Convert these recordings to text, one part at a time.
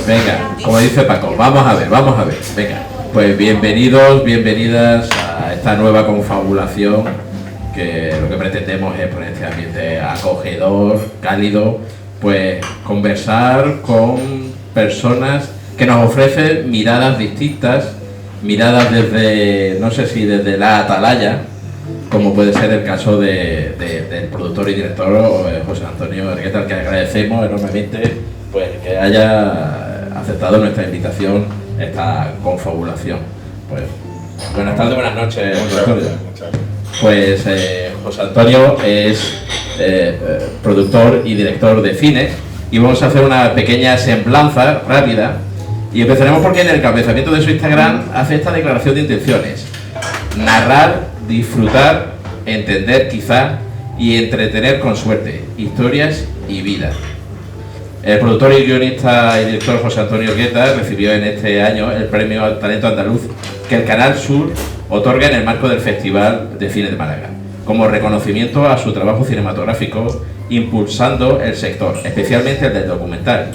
Venga, como dice Paco, vamos a ver, venga. Pues bienvenidos, bienvenidas a esta nueva confabulación, que lo que pretendemos es, por este ambiente acogedor, cálido, pues conversar con personas que nos ofrecen miradas distintas, miradas desde, no sé si desde la atalaya, como puede ser el caso del productor y director José Antonio Ergueta, al que agradecemos enormemente pues que haya aceptado nuestra invitación a esta confabulación. Pues buenas tardes, buenas noches, Antonio. Pues José Antonio es productor y director de cine, y vamos a hacer una pequeña semblanza rápida, y empezaremos porque en el encabezamiento de su Instagram hace esta declaración de intenciones: narrar, disfrutar, entender quizá y entretener con suerte, historias y vida. El productor y guionista y director José Antonio Ergueta recibió en este año el premio al talento andaluz que el Canal Sur otorga en el marco del Festival de Cine de Málaga, como reconocimiento a su trabajo cinematográfico, impulsando el sector, especialmente el del documental,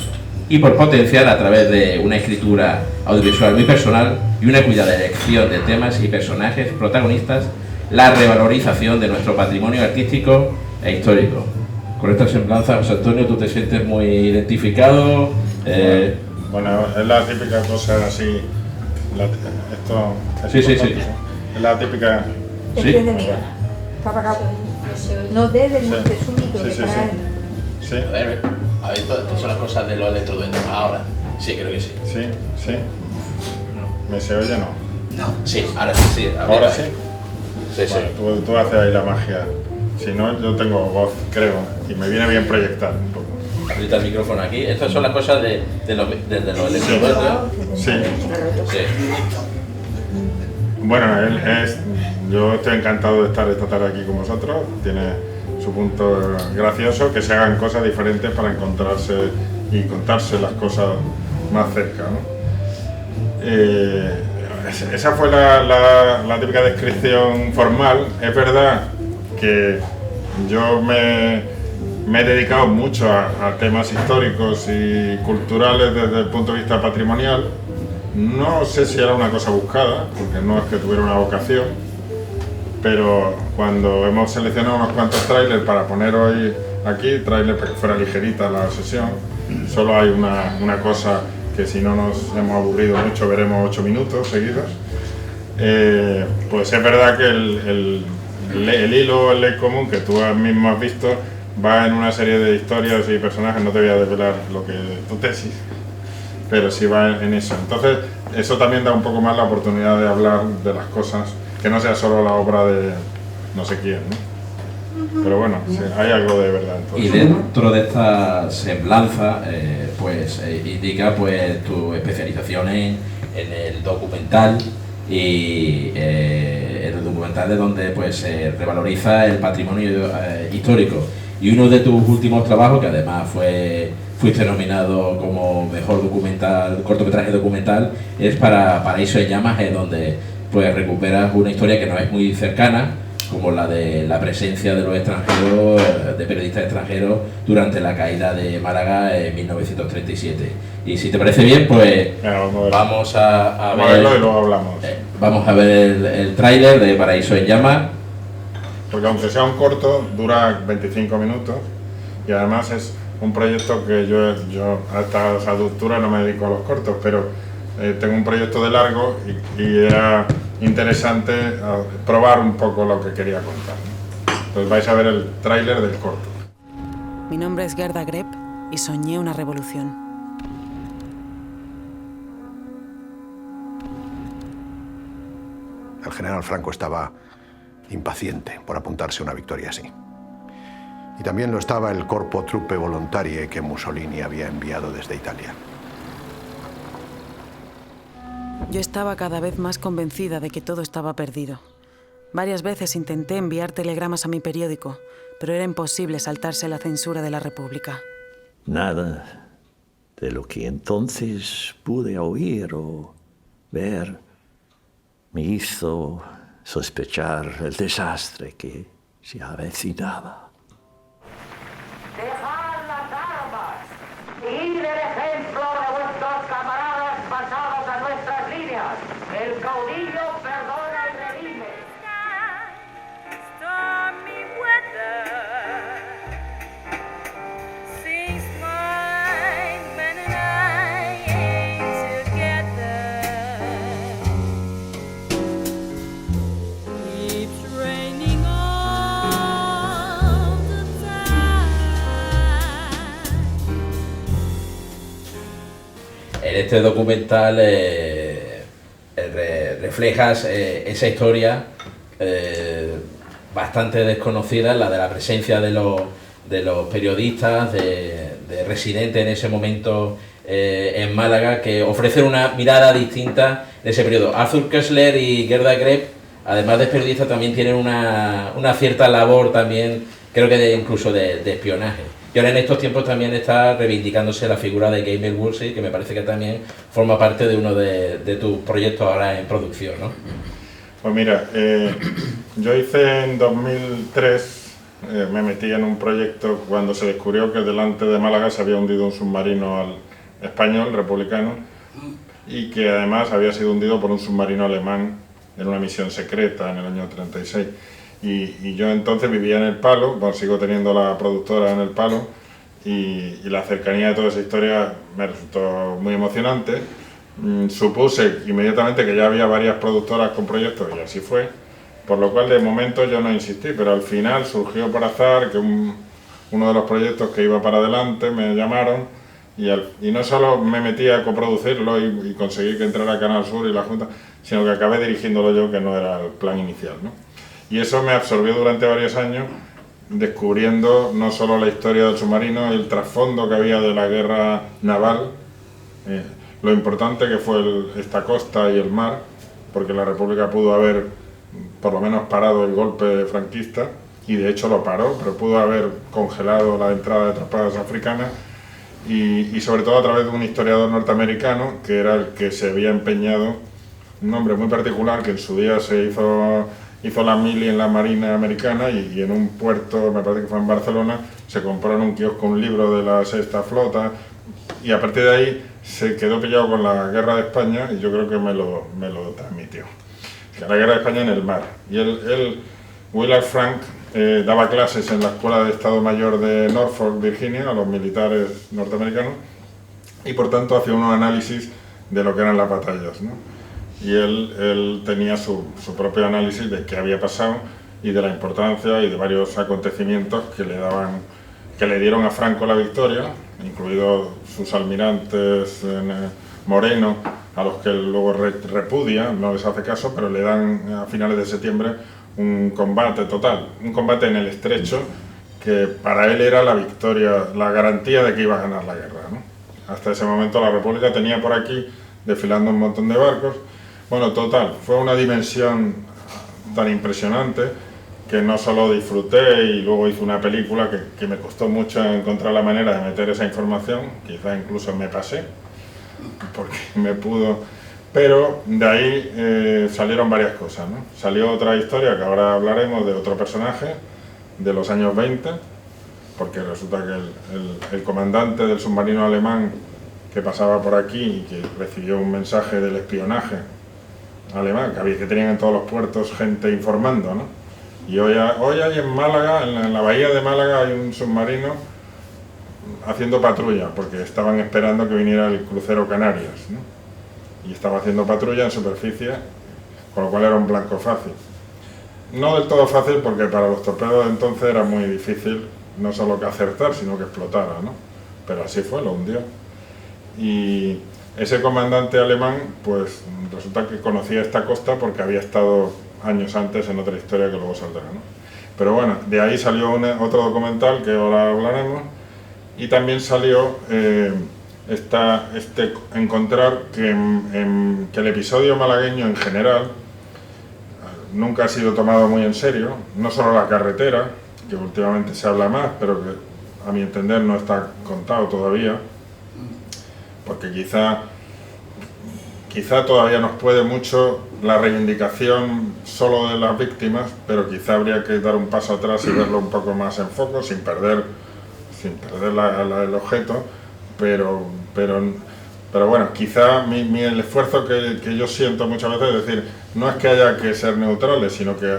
y por potenciar a través de una escritura audiovisual muy personal y una cuidada elección de temas y personajes protagonistas, la revalorización de nuestro patrimonio artístico e histórico. Con esta semblanza, José Antonio, ¿tú te sientes muy identificado? Bueno, es la típica cosa así. Esto es sí. Es la típica. Sí. No desde el único Sí. A ver, estas son las cosas de los electroduendos. Ahora, sí, creo que sí. Sí. ¿Me se oye o no? No, sí, ahora sí. ¿Ahora sí? Sí. Bueno, tú haces ahí la magia. Si no, yo tengo voz, creo, y me viene bien proyectar un poco. Ahorita el micrófono aquí. Estas son las cosas de los electroduendos. Sí. Sí. Bueno, yo estoy encantado de estar esta tarde aquí con vosotros. Tiene su punto gracioso, que se hagan cosas diferentes para encontrarse y contarse las cosas más cerca, ¿no? Esa fue la típica descripción formal. Es verdad que yo me he dedicado mucho a temas históricos y culturales desde el punto de vista patrimonial. No sé si era una cosa buscada, porque no es que tuviera una vocación, pero cuando hemos seleccionado unos cuantos trailers para poner hoy aquí, trailers para que fuera ligerita la sesión, solo hay una cosa que, si no nos hemos aburrido mucho, veremos 8 minutos seguidos. Pues es verdad que el hilo, el leitcomún que tú mismo has visto, va en una serie de historias y personajes. No te voy a desvelar lo que tu tesis, pero sí va en eso. Entonces, eso también da un poco más la oportunidad de hablar de las cosas, que no sea solo la obra de no sé quién, ¿no? Pero bueno, sí, hay algo de verdad. Entonces. Y dentro de esta semblanza, indica pues tu especialización en el documental, y el documental de donde pues se revaloriza el patrimonio histórico. Y uno de tus últimos trabajos, que además fuiste nominado como mejor documental, cortometraje documental, es para Paraíso en Llamas, donde pues recuperas una historia que no es muy cercana, como la de la presencia de los extranjeros, de periodistas extranjeros, durante la caída de Málaga en 1937. Y si te parece bien, pues vamos a verlo y luego hablamos. Vamos a ver el tráiler de Paraíso en Llamas. Porque aunque sea un corto, dura 25 minutos, y además es un proyecto que yo a esta altura no me dedico a los cortos, pero tengo un proyecto de largo y era interesante probar un poco lo que quería contar, ¿no? Entonces vais a ver el tráiler del corto. Mi nombre es Gerda Grep y soñé una revolución. El general Franco estaba impaciente por apuntarse a una victoria así. Y también lo estaba el Corpo Truppe Volontarie que Mussolini había enviado desde Italia. Yo estaba cada vez más convencida de que todo estaba perdido. Varias veces intenté enviar telegramas a mi periódico, pero era imposible saltarse la censura de la República. Nada de lo que entonces pude oír o ver me hizo sospechar el desastre que se avecinaba. Dejad las armas, seguid el ejemplo de vuestros este documental reflejas esa historia bastante desconocida, la de la presencia de los periodistas, de residentes en ese momento en Málaga, que ofrecen una mirada distinta de ese periodo. Arthur Koestler y Gerda Greb, además de periodistas, también tienen una cierta labor también, creo que incluso de espionaje. Y ahora en estos tiempos también está reivindicándose la figura de Gabriel Woolsey, que me parece que también forma parte de uno de tus proyectos ahora en producción, ¿no? Pues mira, yo hice en 2003, me metí en un proyecto cuando se descubrió que delante de Málaga se había hundido un submarino español, republicano, y que además había sido hundido por un submarino alemán en una misión secreta en el año 36. Y yo entonces vivía en El Palo, bueno, sigo teniendo la productora en El Palo, y la cercanía de toda esa historia me resultó muy emocionante. Supuse inmediatamente que ya había varias productoras con proyectos, y así fue, por lo cual de momento yo no insistí, pero al final surgió por azar que uno de los proyectos que iba para adelante me llamaron, y no solo me metí a coproducirlo y conseguí que entrara Canal Sur y la Junta, sino que acabé dirigiéndolo yo, que no era el plan inicial, ¿no? Y eso me absorbió durante varios años, descubriendo no solo la historia del submarino, el trasfondo que había de la guerra naval, lo importante que fue esta costa y el mar, porque la República pudo haber por lo menos parado el golpe franquista, y de hecho lo paró, pero pudo haber congelado la entrada de tropas africanas, y sobre todo a través de un historiador norteamericano, que era el que se había empeñado, un hombre muy particular, que en su día hizo la mili en la Marina Americana, y en un puerto, me parece que fue en Barcelona, se compró en un kiosco un libro de la Sexta Flota, y a partir de ahí se quedó pillado con la Guerra de España, y yo creo que me lo transmitió. La Guerra de España en el mar. Y Willard Frank, daba clases en la Escuela de Estado Mayor de Norfolk, Virginia, a los militares norteamericanos, y por tanto hacía un análisis de lo que eran las batallas, ¿no? Y él tenía su propio análisis de qué había pasado y de la importancia y de varios acontecimientos que le dieron a Franco la victoria, incluidos sus almirantes Moreno, a los que él luego repudia, no les hace caso, pero le dan a finales de septiembre un combate total, un combate en el Estrecho, que para él era la victoria, la garantía de que iba a ganar la guerra, ¿no? Hasta ese momento la República tenía por aquí desfilando un montón de barcos. Bueno, total, fue una dimensión tan impresionante que no solo disfruté y luego hice una película que me costó mucho encontrar la manera de meter esa información, quizá incluso me pasé, porque me pudo... Pero de ahí salieron varias cosas, ¿no? Salió otra historia que ahora hablaremos, de otro personaje de los años 20, porque resulta que el comandante del submarino alemán que pasaba por aquí y que recibió un mensaje del espionaje alemán, que tenían en todos los puertos gente informando, ¿no? Y hoy hay en Málaga, en la bahía de Málaga, hay un submarino haciendo patrulla, porque estaban esperando que viniera el crucero Canarias, ¿no? Y estaba haciendo patrulla en superficie, con lo cual era un blanco fácil. No del todo fácil, porque para los torpedos de entonces era muy difícil no solo que acertar, sino que explotara, ¿no? Pero así fue, lo hundió. Y ese comandante alemán, pues resulta que conocía esta costa porque había estado años antes en otra historia que luego saldrá, ¿no? Pero bueno, de ahí salió otro documental que ahora hablaremos, y también salió encontrar que el episodio malagueño en general nunca ha sido tomado muy en serio, no solo la carretera, que últimamente se habla más, pero que a mi entender no está contado todavía, porque quizá todavía nos puede mucho la reivindicación solo de las víctimas, pero quizá habría que dar un paso atrás y verlo un poco más en foco, sin perder el objeto, pero bueno, quizá el esfuerzo que yo siento muchas veces es decir, no es que haya que ser neutrales, sino que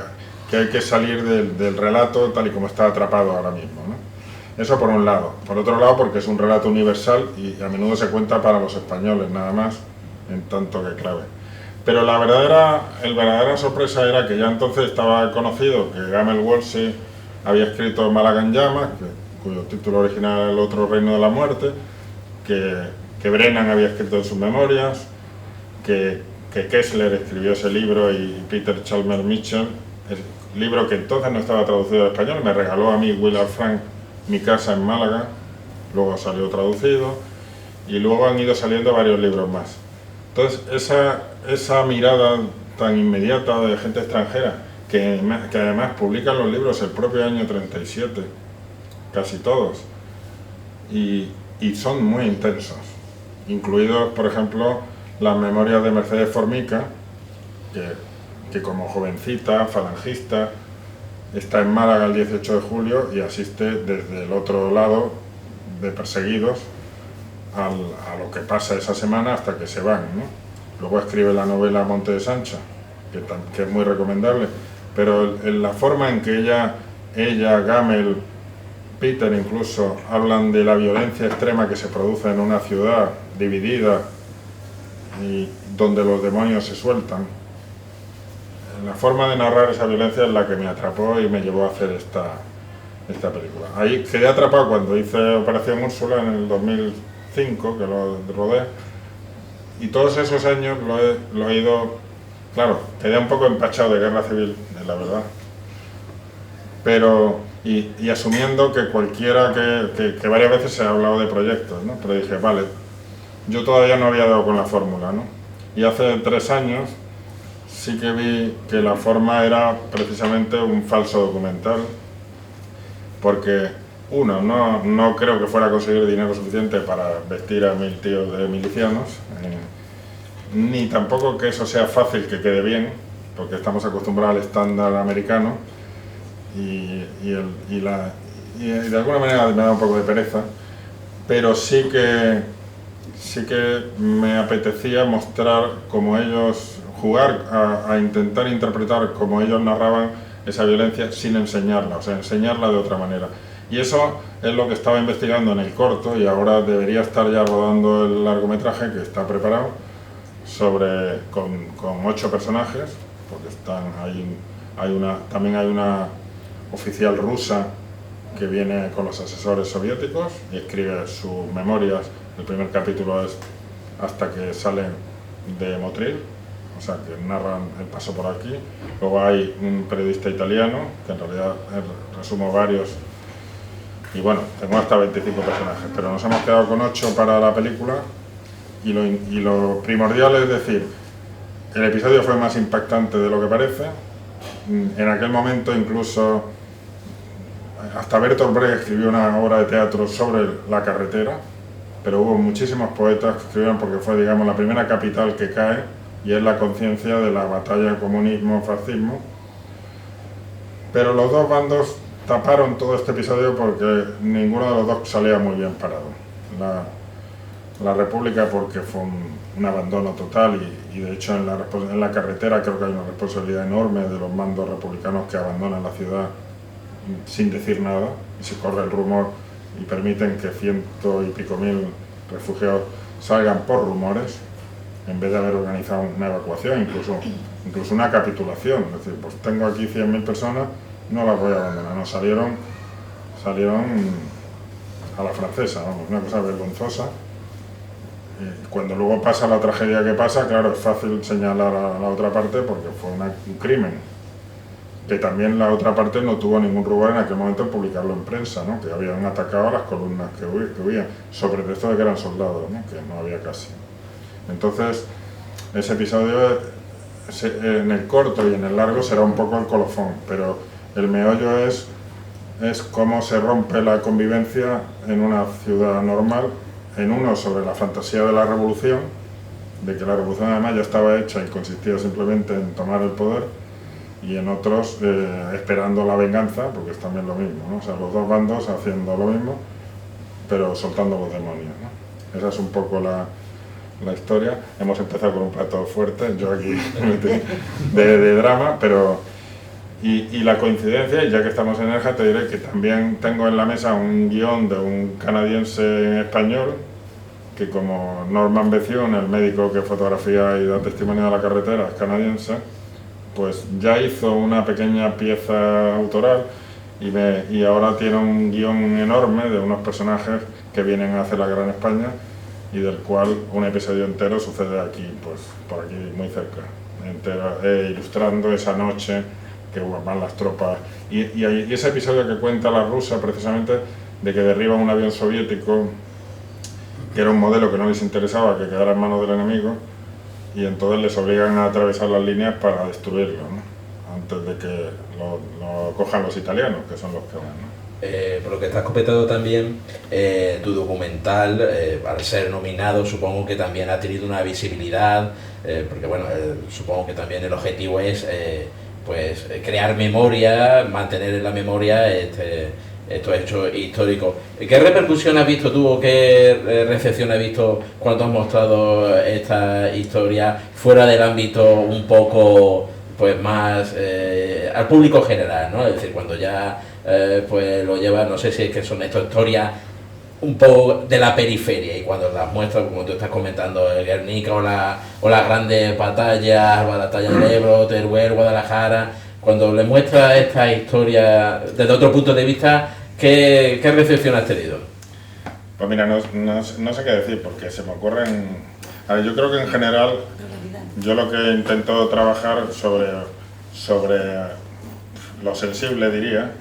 hay que salir del relato tal y como está atrapado ahora mismo, ¿no? Eso por un lado. Por otro lado, porque es un relato universal y a menudo se cuenta para los españoles nada más, en tanto que clave. Pero la verdadera sorpresa era que ya entonces estaba conocido que Gabriel Woolsey había escrito Málaga en llamas, cuyo título original era El otro reino de la muerte, que que Brennan había escrito en sus memorias, que Kessler escribió ese libro y Peter Chalmers Mitchell, el libro que entonces no estaba traducido al español, me regaló a mí Willard Frank Mi casa en Málaga, luego salió traducido y luego han ido saliendo varios libros más. Entonces esa mirada tan inmediata de gente extranjera, que además publican los libros el propio año 37, casi todos, y son muy intensos, incluidos, por ejemplo, las memorias de Mercedes Formica, que como jovencita, falangista, está en Málaga el 18 de julio y asiste desde el otro lado de perseguidos a lo que pasa esa semana hasta que se van, ¿no? Luego escribe la novela Monte de Sancha, que es muy recomendable, pero en la forma en que ella, Gamel, Peter incluso, hablan de la violencia extrema que se produce en una ciudad dividida y donde los demonios se sueltan, la forma de narrar esa violencia es la que me atrapó y me llevó a hacer esta película. Ahí quedé atrapado cuando hice Operación Úrsula en el 2005, que lo rodé, y todos esos años lo he ido, claro, quedé un poco empachado de guerra civil, la verdad, pero y asumiendo que cualquiera que varias veces se ha hablado de proyectos, ¿no? Pero dije, vale, yo todavía no había dado con la fórmula, ¿no? Y hace 3 años sí que vi que la forma era precisamente un falso documental, porque uno, no creo que fuera a conseguir dinero suficiente para vestir a 1000 tíos de milicianos, ni tampoco que eso sea fácil que quede bien, porque estamos acostumbrados al estándar americano y de alguna manera me da un poco de pereza, pero sí que me apetecía mostrar cómo ellos, jugar a intentar interpretar cómo ellos narraban esa violencia sin enseñarla, o sea, enseñarla de otra manera. Y eso es lo que estaba investigando en el corto y ahora debería estar ya rodando el largometraje que está preparado con 8 personajes, porque también hay una oficial rusa que viene con los asesores soviéticos y escribe sus memorias. El primer capítulo es hasta que salen de Motril, o sea, que narran el paso por aquí. Luego hay un periodista italiano, que en realidad resumo varios, y bueno, tengo hasta 25 personajes, pero nos hemos quedado con 8 para la película, y lo primordial es decir, el episodio fue más impactante de lo que parece. En aquel momento incluso hasta Bertolt Brecht escribió una obra de teatro sobre la carretera, pero hubo muchísimos poetas que escribieron porque fue, digamos, la primera capital que cae y es la conciencia de la batalla comunismo-fascismo. Pero los dos bandos taparon todo este episodio porque ninguno de los dos salía muy bien parado. La República porque fue un abandono total y de hecho en la carretera creo que hay una responsabilidad enorme de los mandos republicanos que abandonan la ciudad sin decir nada y se corre el rumor y permiten que 100 y pico mil refugiados salgan por rumores en vez de haber organizado una evacuación, incluso una capitulación. Es decir, pues tengo aquí 100.000 personas, no las voy a abandonar. No, salieron a la francesa, vamos, una cosa vergonzosa. Cuando luego pasa la tragedia que pasa, claro, es fácil señalar a la otra parte porque fue un crimen, que también la otra parte no tuvo ningún rubor en aquel momento en publicarlo en prensa, ¿no? Que habían atacado a las columnas que huían, sobre pretexto de que eran soldados, ¿no? Que no había casi. Entonces, ese episodio en el corto y en el largo será un poco el colofón, pero el meollo es cómo se rompe la convivencia en una ciudad normal, en uno sobre la fantasía de la revolución, de que la revolución además ya estaba hecha y consistía simplemente en tomar el poder, y en otros esperando la venganza, porque es también lo mismo, ¿no? O sea, los dos bandos haciendo lo mismo, pero soltando los demonios, ¿no? Esa es un poco la historia. Hemos empezado con un plato fuerte, yo aquí de drama, pero... Y la coincidencia, y ya que estamos en Nerja, te diré que también tengo en la mesa un guión de un canadiense español, que como Norman Bethune, el médico que fotografía y da testimonio de la carretera, es canadiense, pues ya hizo una pequeña pieza autoral y ahora tiene un guión enorme de unos personajes que vienen a hacer la Gran España y del cual un episodio entero sucede aquí, pues por aquí muy cerca, entero, ilustrando esa noche que van las tropas. Y ese episodio que cuenta la rusa, precisamente, de que derriban un avión soviético, que era un modelo que no les interesaba, que quedara en manos del enemigo, y entonces les obligan a atravesar las líneas para destruirlo, ¿no? Antes de que lo cojan los italianos, que son los que van, ¿no? Por lo que estás comentando también, tu documental, al ser nominado, supongo que también ha tenido una visibilidad, porque bueno, supongo que también el objetivo es pues crear memoria, mantener en la memoria estos hechos históricos. ¿Qué repercusión has visto tú o qué recepción has visto cuando has mostrado esta historia fuera del ámbito un poco pues más al público general, ¿no? Es decir, cuando ya pues lo llevas, no sé si es que son estas historias un poco de la periferia, y cuando las muestras, como tú estás comentando, el Guernica o las grandes batallas, la batalla del Ebro, Teruel, Guadalajara, cuando le muestras esta historia desde otro punto de vista, ¿qué recepción has tenido? Pues mira, no sé qué decir, porque se me ocurren... A ver, yo creo que en general, yo lo que intento trabajar sobre lo sensible, diría,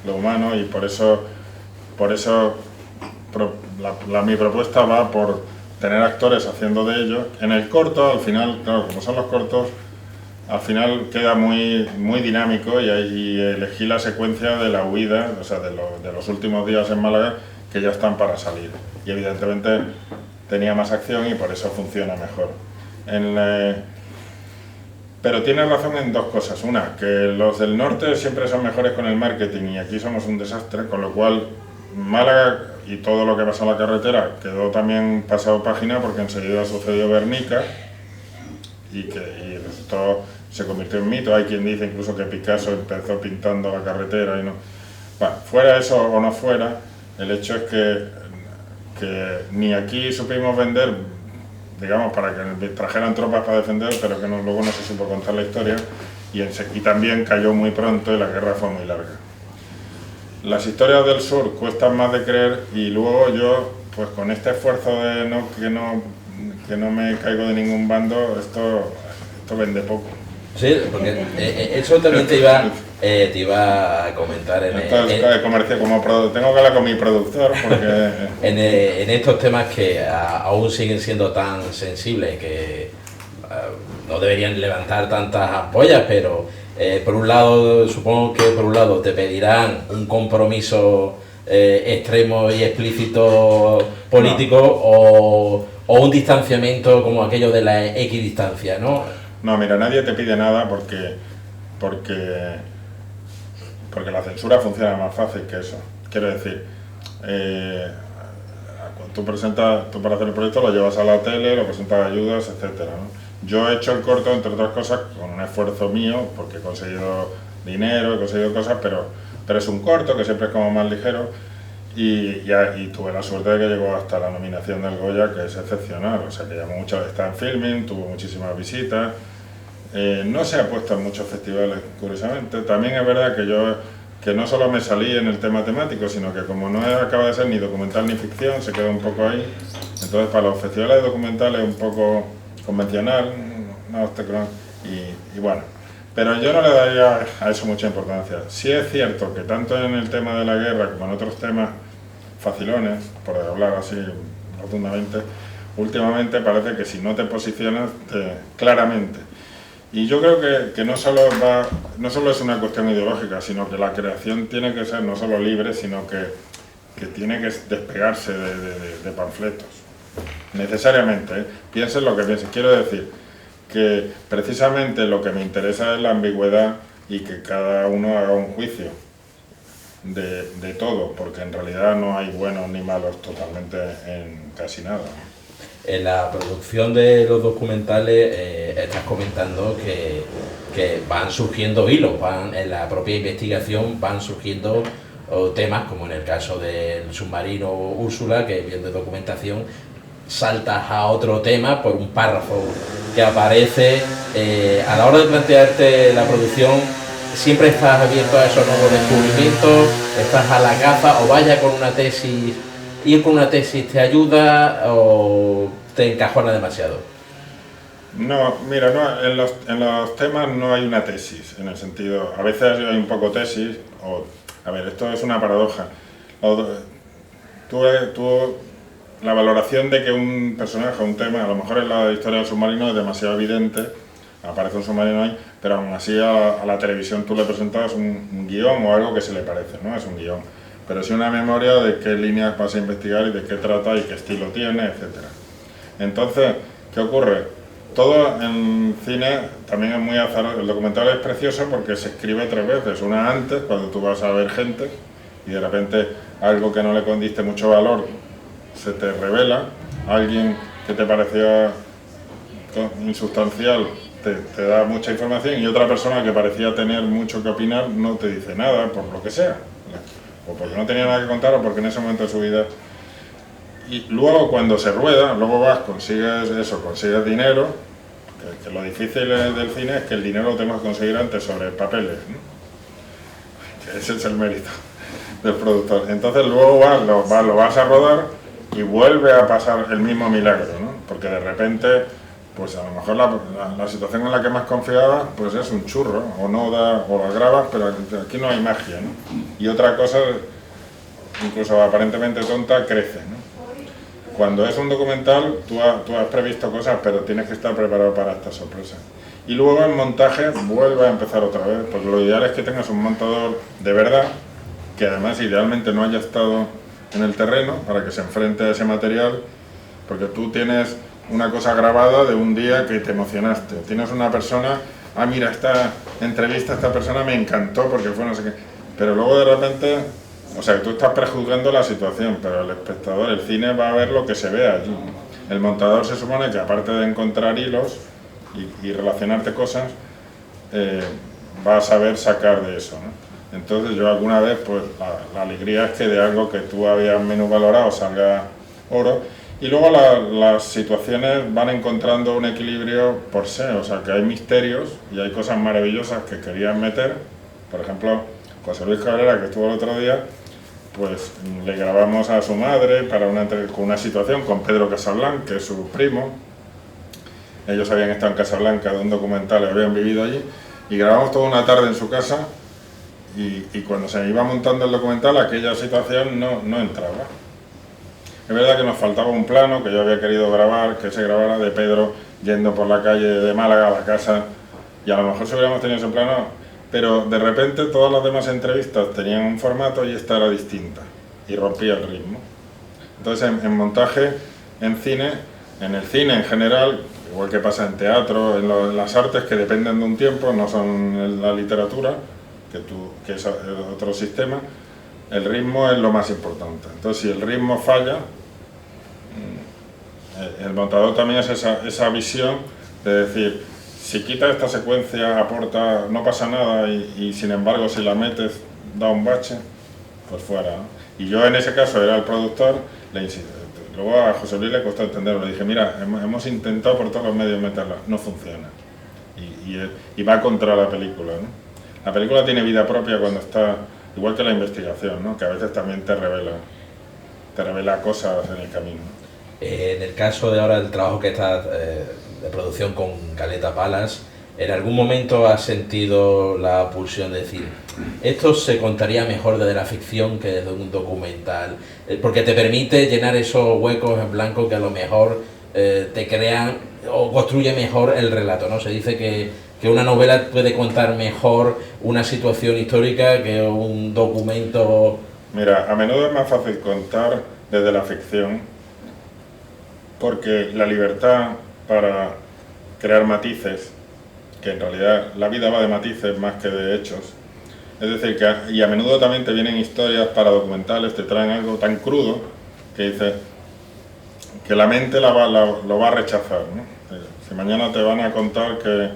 lo humano, y por eso mi propuesta va por tener actores haciendo de ello. En el corto, al final, claro, como son los cortos, al final queda muy dinámico, y elegí la secuencia de la huida, o sea, de los últimos días en Málaga, que ya están para salir. Y evidentemente tenía más acción y por eso funciona mejor. Pero tienes razón en dos cosas. Una, que los del norte siempre son mejores con el marketing y aquí somos un desastre, con lo cual Málaga y todo lo que pasa en la carretera quedó también pasado página, porque enseguida sucedió Guernica y resultó, se convirtió en mito. Hay quien dice incluso que Picasso empezó pintando la carretera y no. Bueno, fuera eso o no fuera, el hecho es que ni aquí supimos vender, digamos, para que trajeran tropas para defender, pero que luego no se supo contar la historia, y también cayó muy pronto y la guerra fue muy larga. Las historias del sur cuestan más de creer, y luego yo, pues con este esfuerzo de que no me caigo de ningún bando, esto vende poco. Sí, porque eso también te iba a comentar tengo que hablar con mi productor, porque en estos temas que aún siguen siendo tan sensibles, que no deberían levantar tantas ampollas, pero por un lado, supongo que por un lado te pedirán un compromiso extremo y explícito político, o un distanciamiento como aquello de la equidistancia, ¿no? No, mira, nadie te pide nada porque la censura funciona más fácil que eso. Quiero decir, cuando tú para hacer el proyecto lo llevas a la tele, lo presentas ayudas, etcétera, ¿no? Yo he hecho el corto, entre otras cosas, con un esfuerzo mío, porque he conseguido dinero, he conseguido cosas, pero es un corto que siempre es como más ligero, y tuve la suerte de que llegó hasta la nominación del Goya, que es excepcional. O sea, que llamó mucho, está en Filming, tuvo muchísimas visitas. No se ha puesto en muchos festivales, curiosamente. También es verdad que no solo me salí en el tema temático, sino que como no acaba de ser ni documental ni ficción, se quedó un poco ahí. Entonces, para los festivales de documentales un poco convencional, y bueno, pero yo no le daría a eso mucha importancia. Sí es cierto que tanto en el tema de la guerra como en otros temas facilones, por hablar así rotundamente, últimamente parece que si no te posicionas claramente. Y yo creo que no solo es una cuestión ideológica, sino que la creación tiene que ser no solo libre, sino que tiene que despegarse de panfletos. Necesariamente, ¿eh? Piensen lo que piensen. Quiero decir que precisamente lo que me interesa es la ambigüedad, y que cada uno haga un juicio de todo, porque en realidad no hay buenos ni malos totalmente en casi nada. En la producción de los documentales estás comentando que van surgiendo hilos, en la propia investigación van surgiendo temas, como en el caso del submarino Úrsula, que viendo documentación saltas a otro tema por un párrafo que aparece. A la hora de plantearte la producción, ¿siempre estás abierto a esos nuevos descubrimientos? ¿Estás a la caza o vaya con una tesis ir con una tesis te ayuda o te encajona demasiado? No, mira, no, en los temas no hay una tesis, en el sentido, a veces hay un poco tesis, a ver, esto es una paradoja. La valoración de que un personaje, un tema, a lo mejor en la historia del submarino es demasiado evidente, aparece un submarino ahí, pero aún así a la televisión tú le presentas un guión o algo que se le parece, ¿no? Es un guión. Pero sí una memoria de qué líneas vas a investigar y de qué trata y qué estilo tiene, etc. Entonces, ¿qué ocurre? Todo en cine también es muy azaroso. El documental es precioso porque se escribe 3 veces. Una antes, cuando tú vas a ver gente y de repente algo que no le condiste mucho valor se te revela, alguien que te parecía insustancial te da mucha información y otra persona que parecía tener mucho que opinar no te dice nada, por lo que sea, o porque no tenía nada que contar o porque en ese momento de su vida. Y luego cuando se rueda, luego vas, consigues dinero, que lo difícil del cine es que el dinero lo tenemos que conseguir antes sobre papeles, ¿no? Que ese es el mérito del productor. Entonces luego lo vas a rodar y vuelve a pasar el mismo milagro, ¿no? Porque de repente, pues a lo mejor la situación en la que más confiabas, pues es un churro, o no da, o la grabas, pero aquí no hay magia, ¿no? Y otra cosa, incluso aparentemente tonta, crece, ¿no? Cuando es un documental, tú has previsto cosas, pero tienes que estar preparado para estas sorpresas. Y luego en montaje vuelve a empezar otra vez, porque lo ideal es que tengas un montador de verdad, que además idealmente no haya estado en el terreno, para que se enfrente a ese material, porque tú tienes una cosa grabada de un día que te emocionaste. Tienes una persona, mira, esta entrevista a esta persona me encantó porque fue no sé qué. Pero luego de repente, o sea, tú estás prejuzgando la situación, pero el espectador, el cine va a ver lo que se ve allí. El montador se supone que aparte de encontrar hilos y relacionarte cosas, va a saber sacar de eso, ¿no? Entonces yo alguna vez, pues la alegría es que de algo que tú habías menos valorado salga oro. Y luego las situaciones van encontrando un equilibrio por sí, o sea que hay misterios y hay cosas maravillosas que querían meter. Por ejemplo, José Luis Cabrera, que estuvo el otro día, pues le grabamos a su madre para con una situación con Pedro Casablanca, que es su primo. Ellos habían estado en Casablanca de un documental y habían vivido allí. Y grabamos toda una tarde en su casa y cuando se iba montando el documental aquella situación no entraba. Es verdad que nos faltaba un plano que yo había querido grabar, que se grabara de Pedro yendo por la calle de Málaga a la casa, y a lo mejor si hubiéramos tenido ese plano, pero de repente todas las demás entrevistas tenían un formato y esta era distinta, y rompía el ritmo. Entonces en montaje, en cine, en el cine en general, igual que pasa en teatro, en las artes que dependen de un tiempo, no son la literatura, que es otro sistema, el ritmo es lo más importante. Entonces si el ritmo falla, el montador también es esa visión de decir, si quitas esta secuencia, aporta, no pasa nada y sin embargo si la metes da un bache, pues fuera, ¿no? Y yo en ese caso era el productor, le insistí. Luego a José Luis le costó entenderlo, le dije, mira, hemos intentado por todos los medios meterla, no funciona. Y va contra la película, ¿no? La película tiene vida propia cuando está, igual que la investigación, ¿no? Que a veces también te revela cosas en el camino. En el caso de ahora el trabajo que estás de producción con Caleta Palace, ¿en algún momento has sentido la pulsión de decir, esto se contaría mejor desde la ficción que desde un documental? Porque te permite llenar esos huecos en blanco que a lo mejor te crean o construye mejor el relato, ¿no? Se dice que una novela puede contar mejor una situación histórica que un documento. Mira, a menudo es más fácil contar desde la ficción porque la libertad para crear matices, que en realidad la vida va de matices más que de hechos, es decir, y a menudo también te vienen historias para documentales, te traen algo tan crudo que dices que la mente lo va a rechazar, ¿no? Si mañana te van a contar que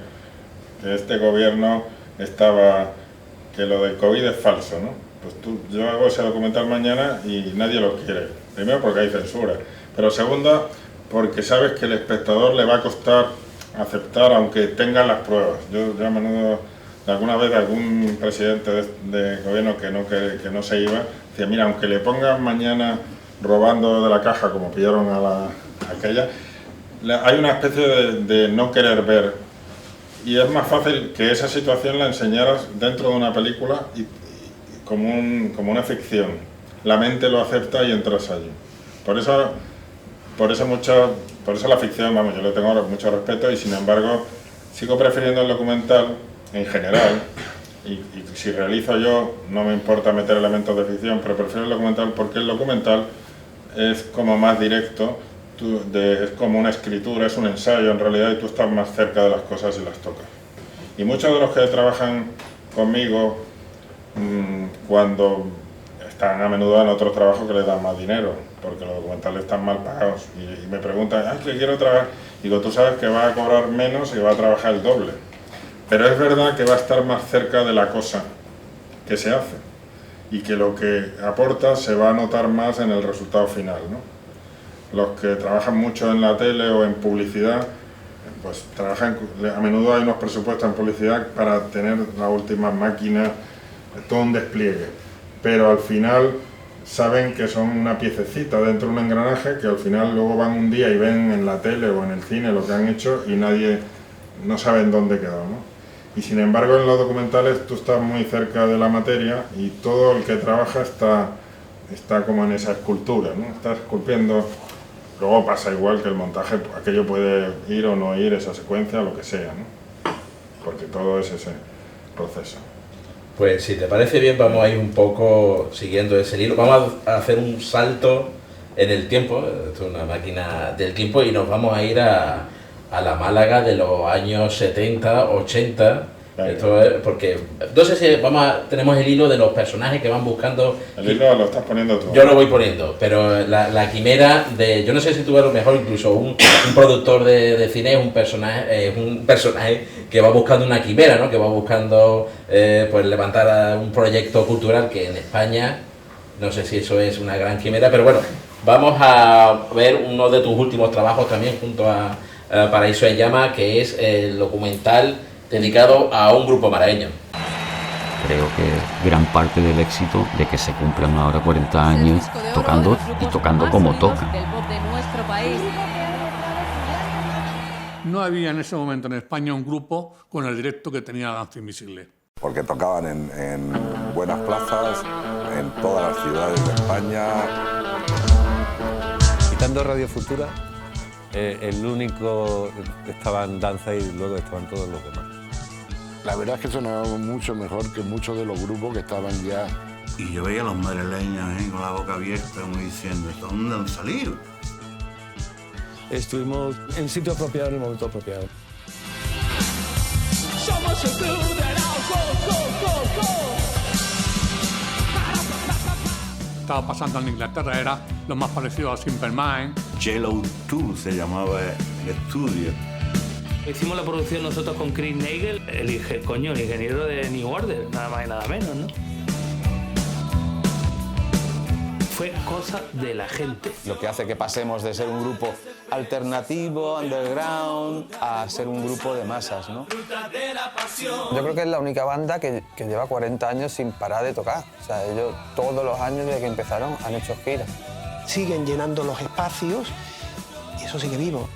este gobierno que lo del COVID es falso, ¿no? Pues yo hago ese documental mañana y nadie lo quiere. Primero porque hay censura, pero segundo porque sabes que el espectador le va a costar aceptar aunque tengan las pruebas. Yo a menudo, alguna vez algún presidente de gobierno que no se iba, decía, mira, aunque le pongan mañana robando de la caja como pillaron a aquella, hay una especie de no querer ver, y es más fácil que esa situación la enseñaras dentro de una película y como una ficción. La mente lo acepta y entras allí. Por eso la ficción, vamos, yo le tengo mucho respeto y sin embargo sigo prefiriendo el documental en general, y si realizo yo no me importa meter elementos de ficción, pero prefiero el documental porque el documental es como más directo, es como una escritura, es un ensayo en realidad, y tú estás más cerca de las cosas y las tocas. Y muchos de los que trabajan conmigo, cuando están a menudo en otros trabajos que les dan más dinero, porque los documentales están mal pagados, y me preguntan, que quiero trabajar, digo, tú sabes que va a cobrar menos y va a trabajar el doble, pero es verdad que va a estar más cerca de la cosa que se hace, y que lo que aporta se va a notar más en el resultado final, ¿no? Los que trabajan mucho en la tele o en publicidad, pues trabajan, a menudo hay unos presupuestos en publicidad para tener la última máquina, todo un despliegue, pero al final saben que son una piececita dentro de un engranaje, que al final luego van un día y ven en la tele o en el cine lo que han hecho y no saben dónde quedó, ¿no? Y sin embargo en los documentales tú estás muy cerca de la materia y todo el que trabaja está como en esa escultura, ¿no? Está esculpiendo. Luego pasa igual que el montaje, aquello puede ir o no ir, esa secuencia, lo que sea, ¿no? Porque todo es ese proceso. Pues si te parece bien, vamos a ir un poco siguiendo ese hilo. Vamos a hacer un salto en el tiempo, esto es una máquina del tiempo, y nos vamos a ir a la Málaga de los años 70, 80. Esto es porque, no sé si tenemos el hilo de los personajes que van buscando. El hilo lo estás poniendo tú. Yo lo voy poniendo, pero la quimera yo no sé si tú a lo mejor incluso un productor de cine es un personaje que va buscando una quimera, ¿no? Que va buscando pues levantar un proyecto cultural que en España, no sé si eso es una gran quimera, pero bueno, vamos a ver uno de tus últimos trabajos también junto a Paraíso en Llama, que es el documental dedicado a un grupo malagueño. Creo que gran parte del éxito de que se cumplan ahora 40 años tocando y tocando como tocan. No había en ese momento en España un grupo con el directo que tenía Danza Invisible. Porque tocaban en buenas plazas, en todas las ciudades de España. Quitando Radio Futura, el único estaba en danza y luego estaban todos los demás. La verdad es que sonábamos mucho mejor que muchos de los grupos que estaban ya. Y yo veía a los madrileños con la boca abierta, como diciendo, ¿dónde han salido? Estuvimos en sitio apropiado, en el momento apropiado. Somos el club del Estaba pasando en Inglaterra, era lo más parecido a Simple Minds. Yellow Tour se llamaba el estudio. Hicimos la producción nosotros con Chris Nagel, el ingeniero de New Order, nada más y nada menos, ¿no? Fue cosa de la gente. Lo que hace que pasemos de ser un grupo alternativo, underground, a ser un grupo de masas, ¿no? Yo creo que es la única banda que lleva 40 años sin parar de tocar. O sea, ellos todos los años desde que empezaron han hecho giras. Siguen llenando los espacios y eso sigue vivo.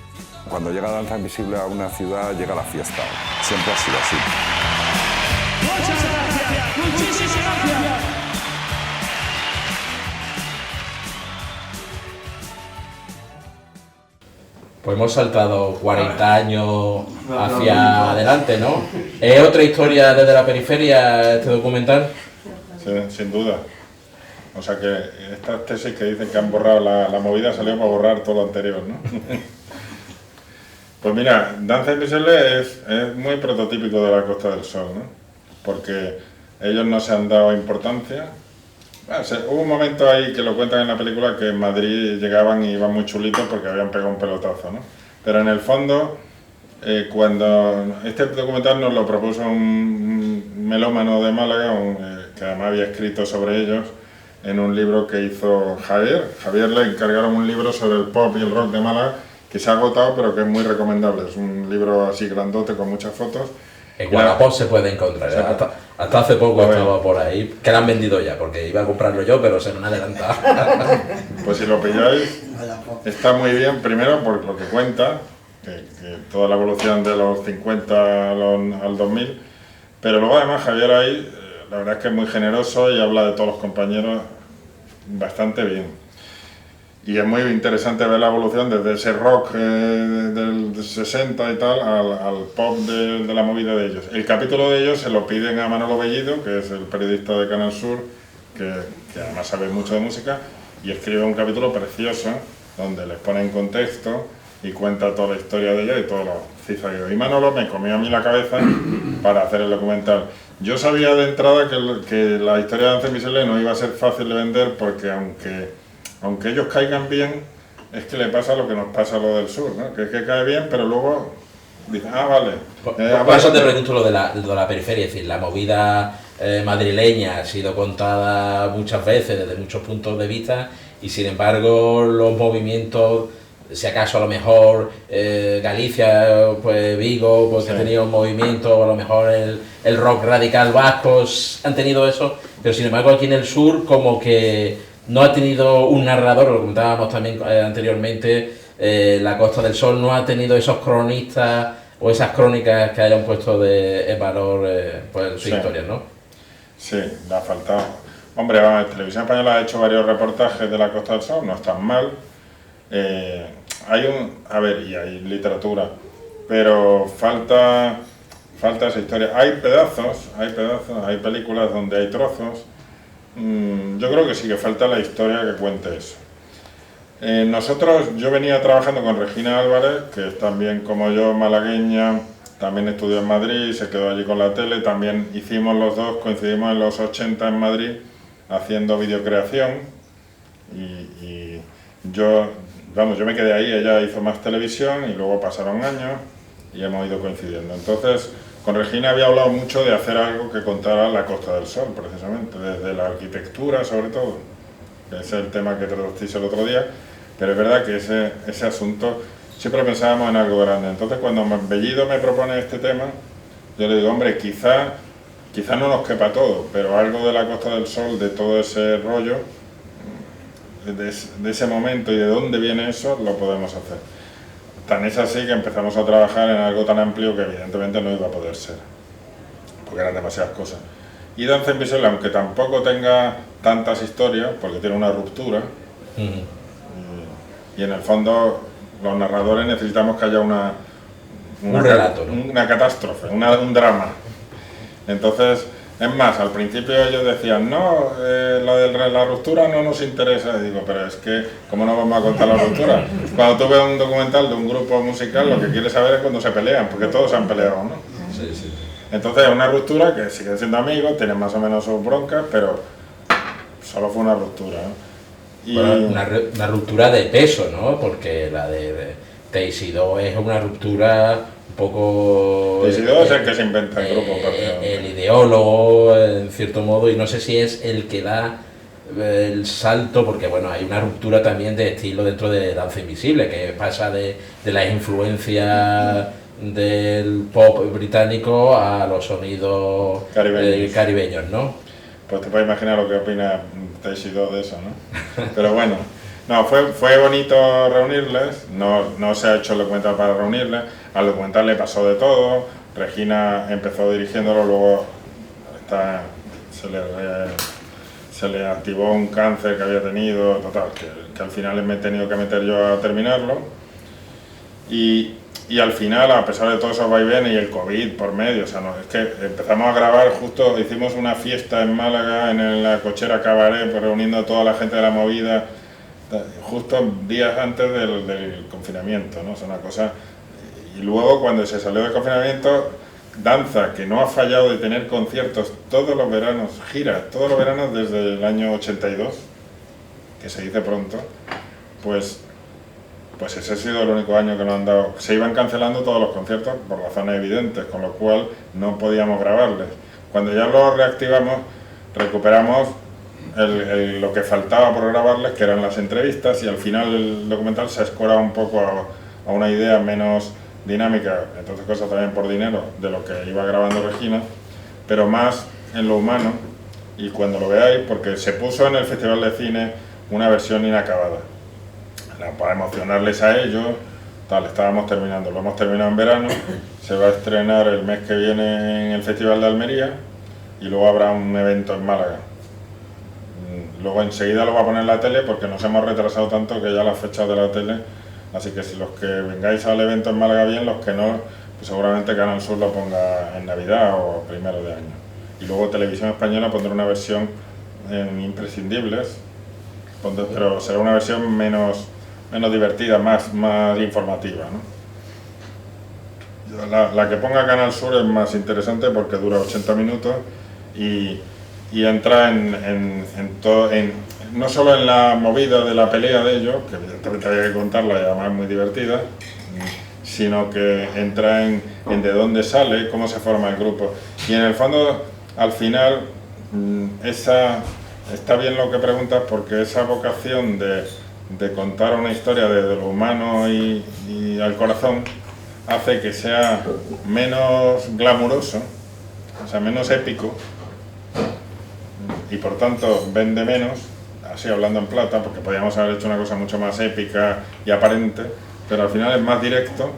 Cuando llega Danza Invisible a una ciudad, llega la fiesta. Siempre ha sido así. Muchas gracias, muchísimas gracias. Pues hemos saltado 40 años hacia adelante, ¿no? ¿Es otra historia desde la periferia este documental? Sí, sin duda. O sea que estas tesis que dicen que han borrado la movida salió para borrar todo lo anterior, ¿no? Pues mira, Danza Invisible es muy prototípico de la Costa del Sol, ¿no? Porque ellos no se han dado importancia. Hubo un momento ahí que lo cuentan en la película que en Madrid llegaban y iban muy chulitos porque habían pegado un pelotazo, ¿no? Pero en el fondo, cuando este documental nos lo propuso un melómano de Málaga, que además había escrito sobre ellos en un libro que hizo Javier. Javier le encargaron un libro sobre el pop y el rock de Málaga, que se ha agotado pero que es muy recomendable. Es un libro así grandote con muchas fotos En Wallapop se puede encontrar, hasta hace poco estaba por ahí, que la han vendido ya, porque iba a comprarlo yo, pero se me han adelantado. Pues si lo pilláis, está muy bien, primero por lo que cuenta, que toda la evolución de los 50 al 2000, pero luego además Javier ahí, la verdad es que es muy generoso y habla de todos los compañeros bastante bien. Y es muy interesante ver la evolución desde ese rock del 60 y tal al pop de la movida de ellos. El capítulo de ellos se lo piden a Manolo Bellido, que es el periodista de Canal Sur, que además sabe mucho de música, y escribe un capítulo precioso donde les pone en contexto y cuenta toda la historia de ellos y todos los cifras. Y Manolo me comió a mí la cabeza para hacer el documental. Yo sabía de entrada que la historia de Danza Invisible no iba a ser fácil de vender porque aunque ellos caigan bien, es que le pasa lo que nos pasa a lo del sur, ¿no? Que es que cae bien, pero luego dicen, vale. Por eso te pregunto lo de la periferia, es decir, la movida madrileña ha sido contada muchas veces desde muchos puntos de vista y sin embargo los movimientos, si acaso a lo mejor Galicia, pues Vigo, pues sí, ha tenido un movimiento, o a lo mejor el rock radical vasco han tenido eso, pero sin embargo aquí en el sur como que no ha tenido un narrador, lo comentábamos también anteriormente, La Costa del Sol no ha tenido esos cronistas o esas crónicas que hayan puesto en valor pues, su historia, ¿no? Sí, le ha faltado. Hombre, Televisión Española ha hecho varios reportajes de La Costa del Sol, no están mal. Y hay literatura, pero falta esa historia. Hay pedazos, hay películas donde hay trozos. Yo creo que sí que falta la historia que cuente eso. Yo venía trabajando con Regina Álvarez, que es también como yo malagueña, también estudió en Madrid, se quedó allí con la tele, también hicimos los dos, coincidimos en los 80 en Madrid haciendo videocreación y yo me quedé ahí, ella hizo más televisión y luego pasaron años y hemos ido coincidiendo. Entonces, con Regina había hablado mucho de hacer algo que contara la Costa del Sol, precisamente, desde la arquitectura sobre todo, que ese es el tema que tratasteis el otro día, pero es verdad que ese asunto siempre pensábamos en algo grande. Entonces cuando Bellido me propone este tema, yo le digo, hombre, quizá no nos quepa todo, pero algo de la Costa del Sol, de todo ese rollo, de ese momento y de dónde viene eso, lo podemos hacer. Tan es así que empezamos a trabajar en algo tan amplio que evidentemente no iba a poder ser, porque eran demasiadas cosas. Y Danza Invisible, aunque tampoco tenga tantas historias, porque tiene una ruptura, y en el fondo los narradores necesitamos que haya un relato, ¿no? Una catástrofe, un drama. Entonces, es más, al principio ellos decían, no, lo de la ruptura no nos interesa. Y digo, pero es que, ¿cómo no vamos a contar la ruptura? Cuando tú ves un documental de un grupo musical, lo que quieres saber es cuando se pelean, porque todos se han peleado, ¿no? Sí, sí. Entonces es una ruptura que siguen siendo amigos, tienen más o menos sus broncas, pero solo fue una ruptura, ¿no? Y bueno, una ruptura de peso, ¿no? Porque la de Teixido es una ruptura un poco... Teixido es el que se inventa el grupo. El ideólogo, en cierto modo, y no sé si es el que da el salto, porque bueno, hay una ruptura también de estilo dentro de Danza Invisible, que pasa de las influencias del pop británico a los sonidos caribeños, ¿no? Pues te puedes imaginar lo que opina Teixido de eso, ¿no? Pero bueno, no, fue bonito reunirles, no se ha hecho el documental para reunirles, al documental le pasó de todo, Regina empezó dirigiéndolo, luego se le activó un cáncer que había tenido, total, que al final me he tenido que meter yo a terminarlo, y al final, a pesar de todos esos vaivenes y el COVID por medio, o sea, es que empezamos a grabar justo, hicimos una fiesta en Málaga, en la Cochera Cabaret, pues, reuniendo a toda la gente de la movida, justo días antes del confinamiento, ¿no? O sea, una cosa... Y luego, cuando se salió del confinamiento, Danza, que no ha fallado de tener conciertos todos los veranos, giras todos los veranos desde el año 82, que se dice pronto, pues ese ha sido el único año que nos han dado. Se iban cancelando todos los conciertos por razones evidentes, con lo cual no podíamos grabarles. Cuando ya lo reactivamos, recuperamos lo que faltaba por grabarles, que eran las entrevistas, y al final el documental se escora un poco a una idea menos dinámica, entonces cosas también por dinero, de lo que iba grabando Regina, pero más en lo humano, y cuando lo veáis, porque se puso en el Festival de Cine una versión inacabada, para emocionarles a ellos, tal, estábamos terminando, lo hemos terminado en verano, se va a estrenar el mes que viene en el Festival de Almería, y luego habrá un evento en Málaga. Luego enseguida lo va a poner en la tele porque nos hemos retrasado tanto que ya las fechas de la tele, así que si los que vengáis al evento en Málaga bien, los que no, pues seguramente Canal Sur lo ponga en Navidad o primero de año. Y luego Televisión Española pondrá una versión en Imprescindibles, pero será una versión menos divertida, más informativa, ¿no? La que ponga Canal Sur es más interesante porque dura 80 minutos y entra no solo en la movida de la pelea de ellos, que evidentemente había que contarla y además es muy divertida, sino que entra en de dónde sale, cómo se forma el grupo. Y en el fondo, al final, está bien lo que preguntas, porque esa vocación de contar una historia desde lo humano y al corazón hace que sea menos glamuroso, o sea, menos épico, y por tanto vende menos, así hablando en plata, porque podríamos haber hecho una cosa mucho más épica y aparente, pero al final es más directo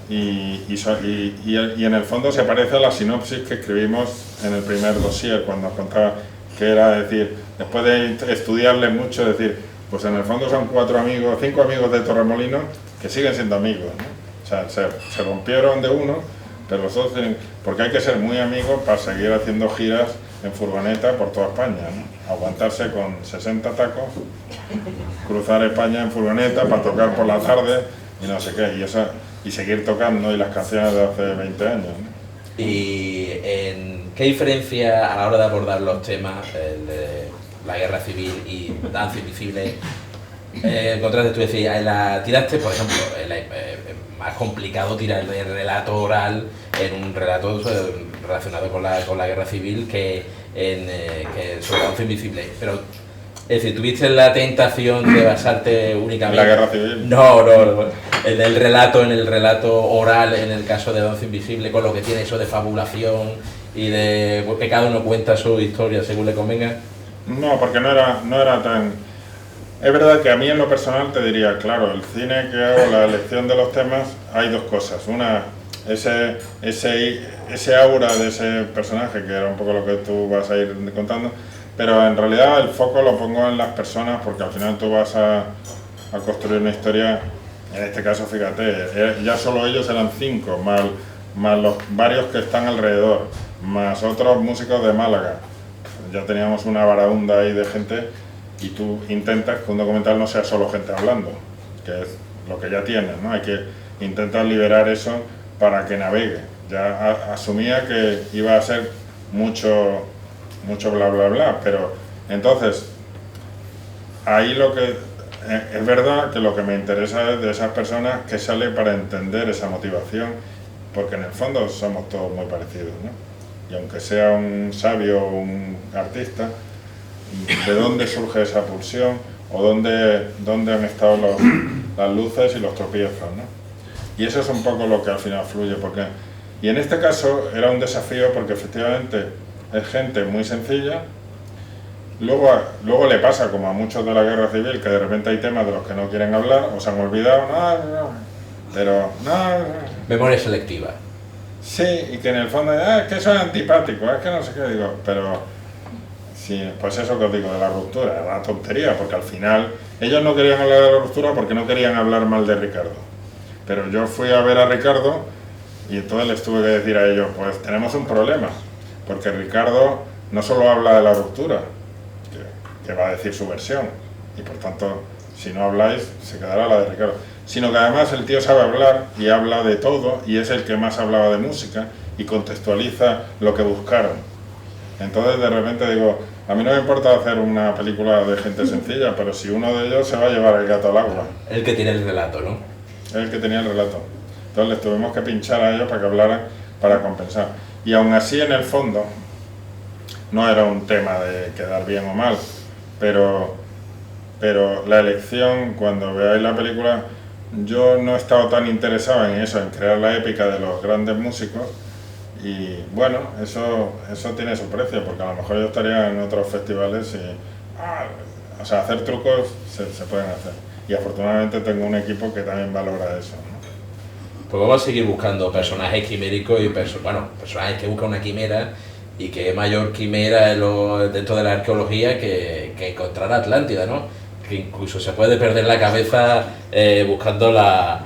y en el fondo se parece a la sinopsis que escribimos en el primer dossier, cuando os contaba que era decir, después de estudiarle mucho, decir, pues en el fondo son 5 amigos de Torremolinos que siguen siendo amigos, ¿no? O sea, se rompieron de uno, pero los dos tienen, porque hay que ser muy amigos para seguir haciendo giras en furgoneta por toda España, ¿no? Aguantarse con 60 tacos, cruzar España en furgoneta para tocar por la tarde y no sé qué, y seguir tocando y las canciones de hace 20 años, ¿no? ¿Y qué diferencia a la hora de abordar los temas de la guerra civil y Danza Invisible encontraste? Tú decías, tiraste, por ejemplo, más complicado tirar el relato oral en un relato relacionado con la guerra civil que sobre Danza Invisible, pero es decir, ¿tuviste la tentación de basarte únicamente en la guerra civil? No, en el relato oral, en el caso de Danza Invisible, con lo que tiene eso de fabulación y de que cada uno cuenta su historia según le convenga? No, porque no era tan... Es verdad que a mí en lo personal te diría, claro, el cine que hago, la elección de los temas, hay dos cosas. Una, ese aura de ese personaje, que era un poco lo que tú vas a ir contando, pero en realidad el foco lo pongo en las personas, porque al final tú vas a construir una historia. En este caso, fíjate, ya solo ellos eran 5, más los varios que están alrededor, más otros músicos de Málaga. Ya teníamos una varaunda ahí de gente, y tú intentas que un documental no sea solo gente hablando, que es lo que ya tienes, ¿no? Hay que intentar liberar eso para que navegue. Ya asumía que iba a ser mucho bla bla bla, pero entonces ahí es verdad que lo que me interesa es de esas personas que sale para entender esa motivación, porque en el fondo somos todos muy parecidos, ¿no? Y aunque sea un sabio o un artista, ¿de dónde surge esa pulsión? ¿O dónde han estado las luces y los tropiezos, ¿no? Y eso es un poco lo que al final fluye, y en este caso era un desafío porque efectivamente es gente muy sencilla. Luego le pasa, como a muchos de la guerra civil, que de repente hay temas de los que no quieren hablar o se han olvidado, Memoria selectiva. Sí, y que en el fondo, es que soy antipático, es que no sé qué, digo, pero sí, pues eso que os digo de la ruptura, es una tontería, porque al final ellos no querían hablar de la ruptura porque no querían hablar mal de Ricardo. Pero yo fui a ver a Ricardo y entonces les tuve que decir a ellos, pues tenemos un problema, porque Ricardo no solo habla de la ruptura, que va a decir su versión, y por tanto, si no habláis, se quedará la de Ricardo, sino que además el tío sabe hablar y habla de todo, y es el que más hablaba de música y contextualiza lo que buscaron. Entonces de repente digo, a mí no me importa hacer una película de gente sencilla, pero si uno de ellos se va a llevar el gato al agua. El que tiene el relato, ¿no? El que tenía el relato. Entonces les tuvimos que pinchar a ellos para que hablaran, para compensar. Y aún así, en el fondo, no era un tema de quedar bien o mal, pero la elección, cuando veáis la película, yo no he estado tan interesado en eso, en crear la épica de los grandes músicos, y bueno, eso tiene su precio, porque a lo mejor yo estaría en otros festivales y, o sea, hacer trucos se pueden hacer, y afortunadamente tengo un equipo que también valora eso, ¿no? Pues vamos a seguir buscando personajes quiméricos y personajes que buscan una quimera, y qué mayor quimera dentro de la arqueología que encontrar Atlántida, ¿no? Que incluso se puede perder la cabeza buscando la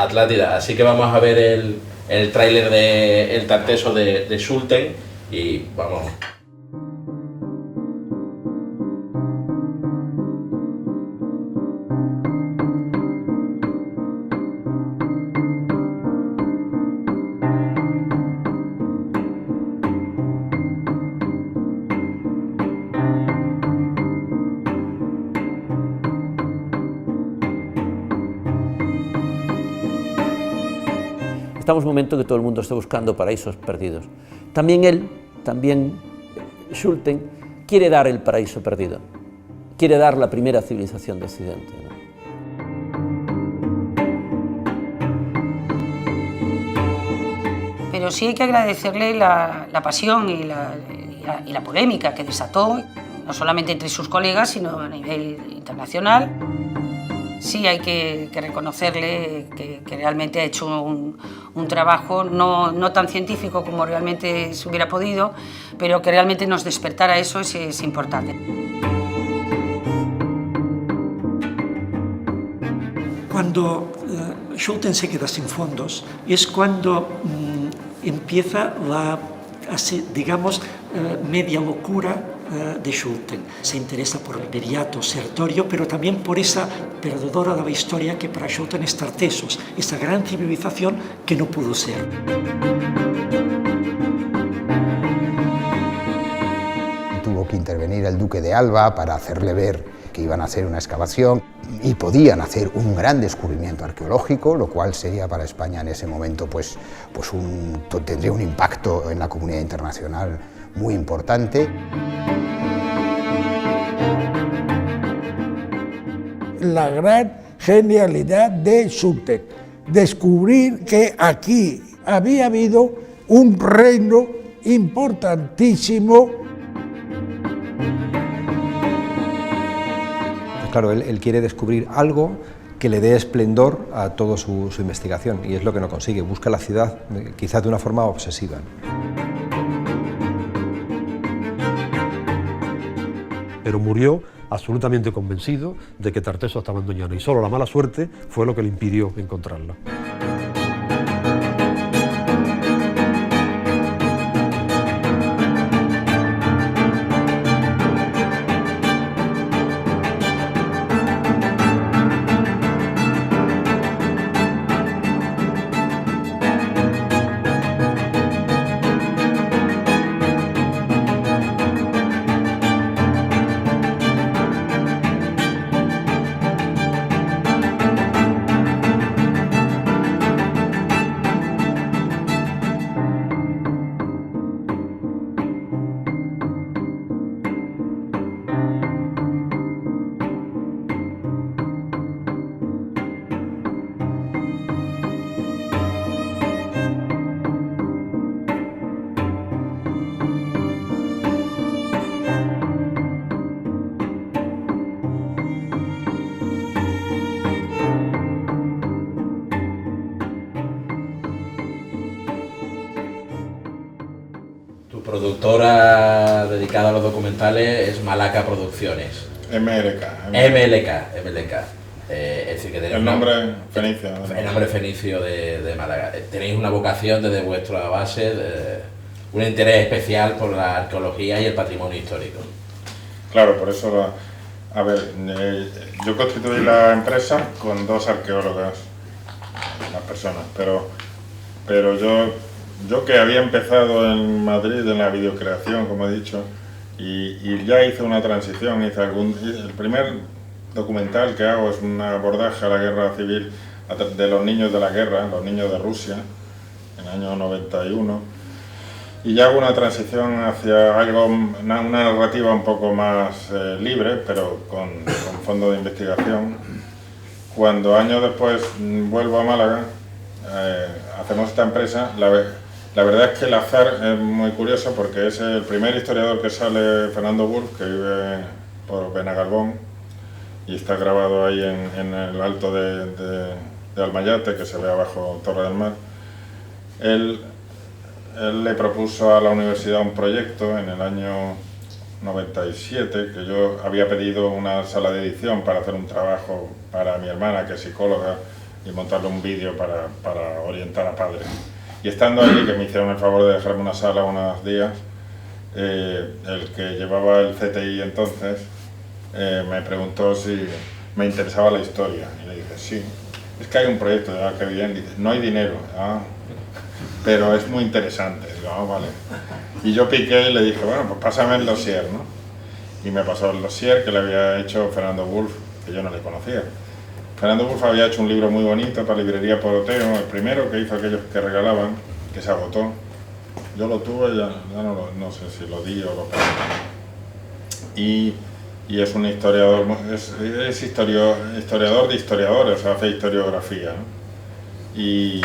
Atlántida. Así que vamos a ver el tráiler de El Tarteso de Schulten y vamos. Estamos en un momento que todo el mundo está buscando paraísos perdidos. También Schulten, quiere dar el paraíso perdido, quiere dar la primera civilización de Occidente, ¿no? Pero sí hay que agradecerle la pasión y la polémica que desató, no solamente entre sus colegas, sino a nivel internacional. Sí hay que reconocerle que realmente ha hecho un trabajo no tan científico como realmente se hubiera podido, pero que realmente nos despertara eso es importante. Cuando Schulten se queda sin fondos es cuando empieza la, digamos, media locura de Schulten. Se interesa por el Viriato, Sertorio, pero también por esa perdedora de la historia que para Schulten es Tartessos, esa gran civilización que no pudo ser. Tuvo que intervenir el duque de Alba para hacerle ver que iban a hacer una excavación y podían hacer un gran descubrimiento arqueológico, lo cual sería para España en ese momento tendría un impacto en la comunidad internacional muy importante. La gran genialidad de Schulten, descubrir que aquí había habido un reino importantísimo. Claro, él quiere descubrir algo que le dé esplendor a toda su investigación, y es lo que no consigue. Busca la ciudad quizás de una forma obsesiva. Pero murió absolutamente convencido de que Tarteso estaba en Doñana, y solo la mala suerte fue lo que le impidió encontrarla. Productora dedicada a los documentales es Malaca Producciones. MLK. Es decir, que tenéis el nombre fenicio. El nombre fenicio de Málaga. Tenéis una vocación desde vuestra base, un interés especial por la arqueología y el patrimonio histórico. Claro, por eso, yo constituí la empresa con 2 arqueólogas, las personas, pero yo que había empezado en Madrid en la videocreación, como he dicho, y ya hice una transición, el primer documental que hago es un abordaje a la guerra civil de los niños de la guerra, los niños de Rusia, en el año 91, y ya hago una transición hacia una narrativa un poco más libre, pero con fondo de investigación, cuando años después vuelvo a Málaga, hacemos esta empresa. La verdad es que el azar es muy curioso porque es el primer historiador que sale, Fernando Wulf, que vive por Benagalbón y está grabado ahí en el alto de Almayate, que se ve abajo Torre del Mar. Él le propuso a la universidad un proyecto en el año 97, que yo había pedido una sala de edición para hacer un trabajo para mi hermana, que es psicóloga, y montarle un vídeo para orientar a padres. Y estando allí, que me hicieron el favor de dejarme una sala unos días, el que llevaba el CTI entonces me preguntó si me interesaba la historia. Y le dije, sí, es que hay un proyecto, que bien, dice, no hay dinero, pero es muy interesante. Digo, vale. Y yo piqué y le dije, bueno, pues pásame el dossier, ¿no? Y me pasó el dossier que le había hecho Fernando Wulf, que yo no le conocía. Fernando Wulf había hecho un libro muy bonito para Librería Poroteo, el primero que hizo aquellos que regalaban, que se agotó. Yo lo tuve, ya no sé si lo di o lo perdí. Y es un historiador, es historiador de historiadores, o sea, hace historiografía, ¿no? Y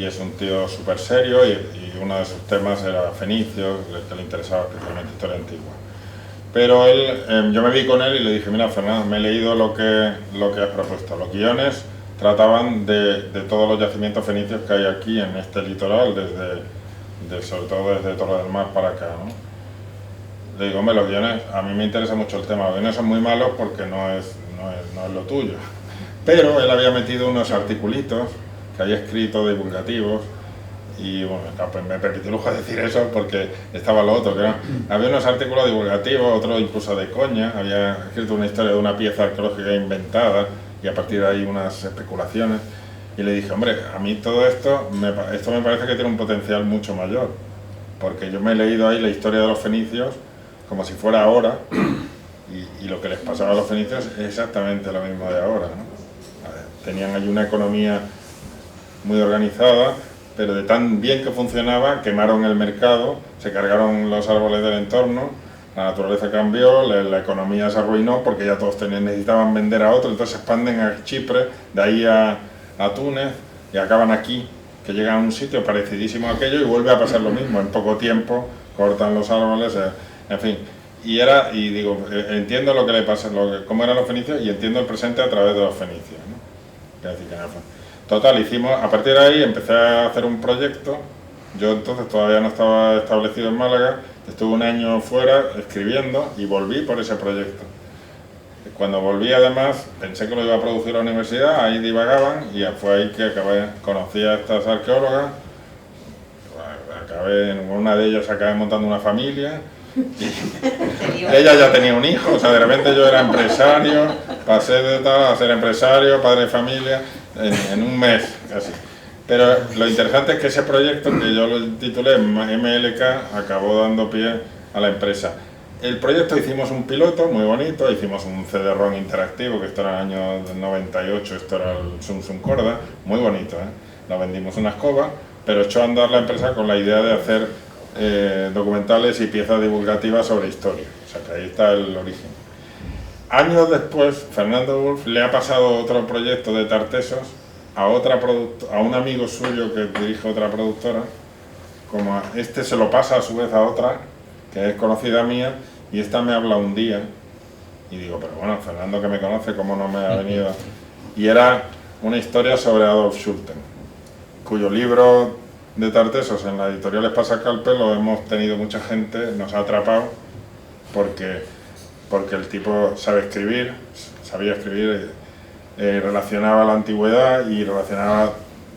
es un tío súper serio y uno de sus temas era fenicios, que le interesaba especialmente historia antigua. Pero él, yo me vi con él y le dije, mira Fernando, me he leído lo que has propuesto. Los guiones trataban de todos los yacimientos fenicios que hay aquí en este litoral, sobre todo desde Torre del Mar para acá, ¿no? Le digo, hombre, los guiones, a mí me interesa mucho el tema, los guiones son muy malos porque no es lo tuyo. Pero él había metido unos articulitos que había escrito divulgativos y bueno, pues me permití el lujo de decir eso porque estaba lo otro, que había unos artículos divulgativos, otros incluso de coña, había escrito una historia de una pieza arqueológica inventada y a partir de ahí unas especulaciones y le dije, hombre, a mí todo esto me parece que tiene un potencial mucho mayor porque yo me he leído ahí la historia de los fenicios como si fuera ahora y lo que les pasaba a los fenicios es exactamente lo mismo de ahora, ¿no? Tenían allí una economía muy organizada, pero de tan bien que funcionaba, quemaron el mercado, se cargaron los árboles del entorno, la naturaleza cambió, la economía se arruinó porque ya todos necesitaban vender a otros, entonces se expanden a Chipre, de ahí a Túnez y acaban aquí, que llegan a un sitio parecidísimo a aquello y vuelve a pasar lo mismo, en poco tiempo cortan los árboles, en fin. Y digo, entiendo lo que le pasa, cómo eran los fenicios y entiendo el presente a través de los fenicios, ¿no? Total, a partir de ahí empecé a hacer un proyecto. Yo entonces todavía no estaba establecido en Málaga, estuve un año fuera escribiendo y volví por ese proyecto. Cuando volví además pensé que lo iba a producir la universidad, ahí divagaban y fue ahí que conocí a estas arqueólogas, en una de ellas acabé montando una familia. Ella ya tenía un hijo, o sea, de repente yo era empresario, pasé de tal a ser empresario, padre de familia, en un mes casi. Pero lo interesante es que ese proyecto, que yo lo titulé MLK, acabó dando pie a la empresa. El proyecto hicimos un piloto muy bonito, hicimos un CD-ROM interactivo, que esto era en el año 98, esto era el Zoom Corda, muy bonito, Lo vendimos una escoba, pero echó a andar la empresa con la idea de hacer documentales y piezas divulgativas sobre historia, o sea que ahí está el origen. Años después, Fernando Wulf le ha pasado otro proyecto de Tartesos a un amigo suyo que dirige otra productora, como este se lo pasa a su vez a otra, que es conocida mía, y esta me habla un día, y digo, pero bueno, Fernando que me conoce, ¿cómo no me ha venido? Y era una historia sobre Adolf Schulten, cuyo libro de Tartesos en la editorial Espasa-Calpe lo hemos tenido mucha gente, nos ha atrapado porque el tipo sabía escribir, relacionaba la antigüedad y relacionaba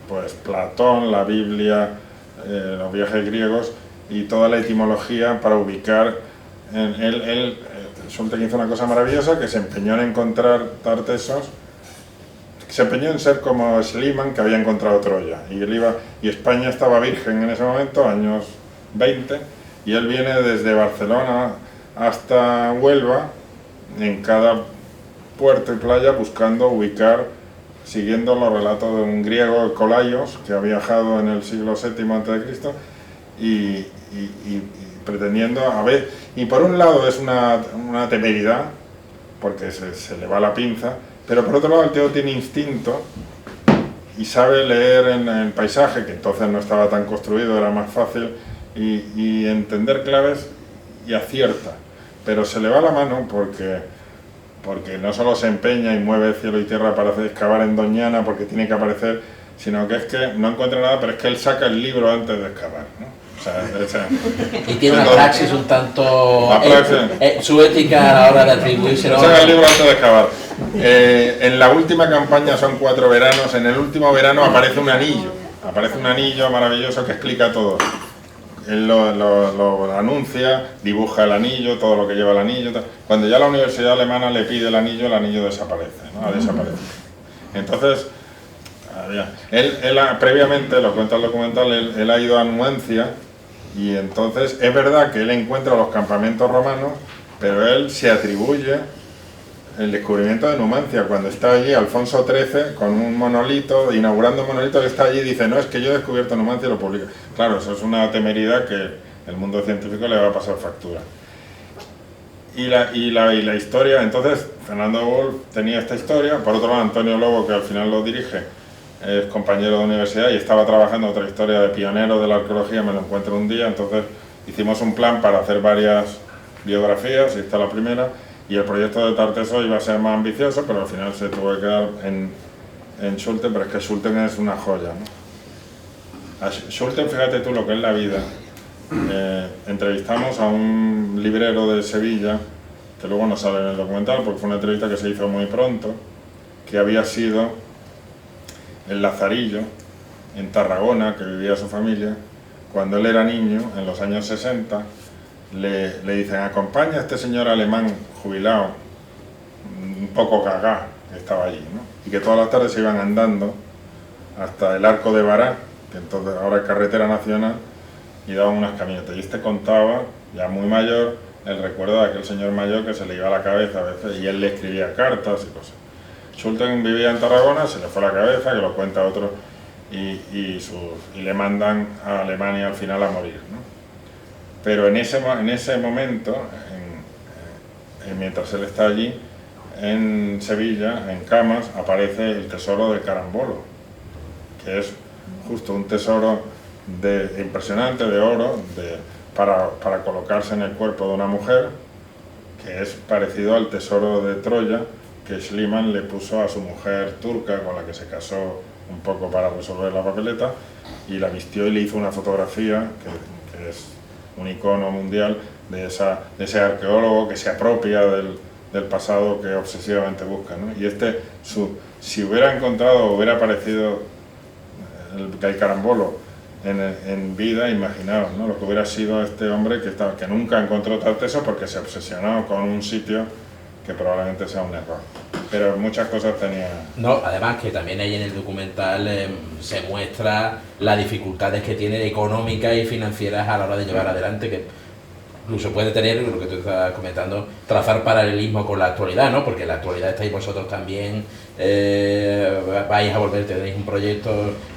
pues Platón, la Biblia, los viajes griegos y toda la etimología para ubicar. Él Schulten hizo una cosa maravillosa, que se empeñó en encontrar Tartesos, se empeñó en ser como Schliemann, que había encontrado Troya, y España estaba virgen en ese momento, años 20, y él viene desde Barcelona hasta Huelva, en cada puerto y playa, buscando ubicar, siguiendo los relatos de un griego, Colaios, que había viajado en el siglo VII a.C., y pretendiendo, y por un lado es una temeridad, porque se le va la pinza, Pero por otro lado el tío tiene instinto y sabe leer en el paisaje, que entonces no estaba tan construido, era más fácil, y entender claves, y acierta. Pero se le va la mano porque no solo se empeña y mueve cielo y tierra para excavar en Doñana porque tiene que aparecer, sino que es que no encuentra nada, pero es que él saca el libro antes de excavar, ¿no? O sea, y tiene una praxis un tanto... su ética a la hora de atribuirse... Saca el libro antes de excavar. En la última campaña son 4 veranos, en el último verano aparece un anillo maravilloso que explica todo. Él lo anuncia, dibuja el anillo, todo lo que lleva el anillo. Cuando ya la universidad alemana le pide el anillo desaparece, ¿no? Ha desaparecido. Entonces, él previamente, lo cuenta el documental, él ha ido a Numancia, y entonces es verdad que él encuentra los campamentos romanos, pero él se atribuye el descubrimiento de Numancia. Cuando está allí Alfonso XIII con un monolito, inaugurando un monolito, que está allí y dice, no, es que yo he descubierto Numancia y lo publica. Claro, eso es una temeridad que el mundo científico le va a pasar factura. Y la historia, entonces Fernando Wolf tenía esta historia. Por otro lado, Antonio Lobo, que al final lo dirige, es compañero de universidad y estaba trabajando otra historia de pionero de la arqueología, me lo encuentro un día, entonces hicimos un plan para hacer varias biografías, y esta es la primera, y el proyecto de Tartessos iba a ser más ambicioso, pero al final se tuvo que quedar en Schulten, pero es que Schulten es una joya, ¿no? A Schulten, fíjate tú lo que es la vida. Entrevistamos a un librero de Sevilla, que luego no sale en el documental, porque fue una entrevista que se hizo muy pronto, que había sido el Lazarillo, en Tarragona, que vivía su familia. Cuando él era niño, en los años 60, le dicen, acompaña a este señor alemán jubilado, un poco cagá, que estaba allí, ¿no? Y que todas las tardes se iban andando hasta el Arco de Bará, que entonces ahora es carretera nacional, y daban unas camionetas. Y este contaba, ya muy mayor, el recuerdo de aquel señor mayor que se le iba a la cabeza a veces, y él le escribía cartas y cosas. Schulten vivía en Tarragona, se le fue la cabeza, que lo cuenta otro, y le mandan a Alemania al final a morir, ¿no? Pero en ese momento, mientras él está allí, en Sevilla, en Camas, aparece el tesoro de Carambolo, que es justo un tesoro impresionante de oro para colocarse en el cuerpo de una mujer, que es parecido al tesoro de Troya que Schliemann le puso a su mujer turca, con la que se casó un poco para resolver la papeleta, y la vistió y le hizo una fotografía que es un icono mundial de ese arqueólogo que se apropia del pasado que obsesivamente busca, ¿no? Y si hubiera encontrado o hubiera aparecido el Carambolo en vida, imaginaos, ¿no? Lo que hubiera sido este hombre que nunca encontró Tartessos porque se obsesionó con un sitio que probablemente sea un error. Pero muchas cosas tenía... No, además que también ahí en el documental se muestra las dificultades que tiene económicas y financieras a la hora de llevar adelante, que incluso puede tener, lo que tú estás comentando, trazar paralelismo con la actualidad, ¿no? Porque en la actualidad estáis vosotros también, vais a volver, tenéis un proyecto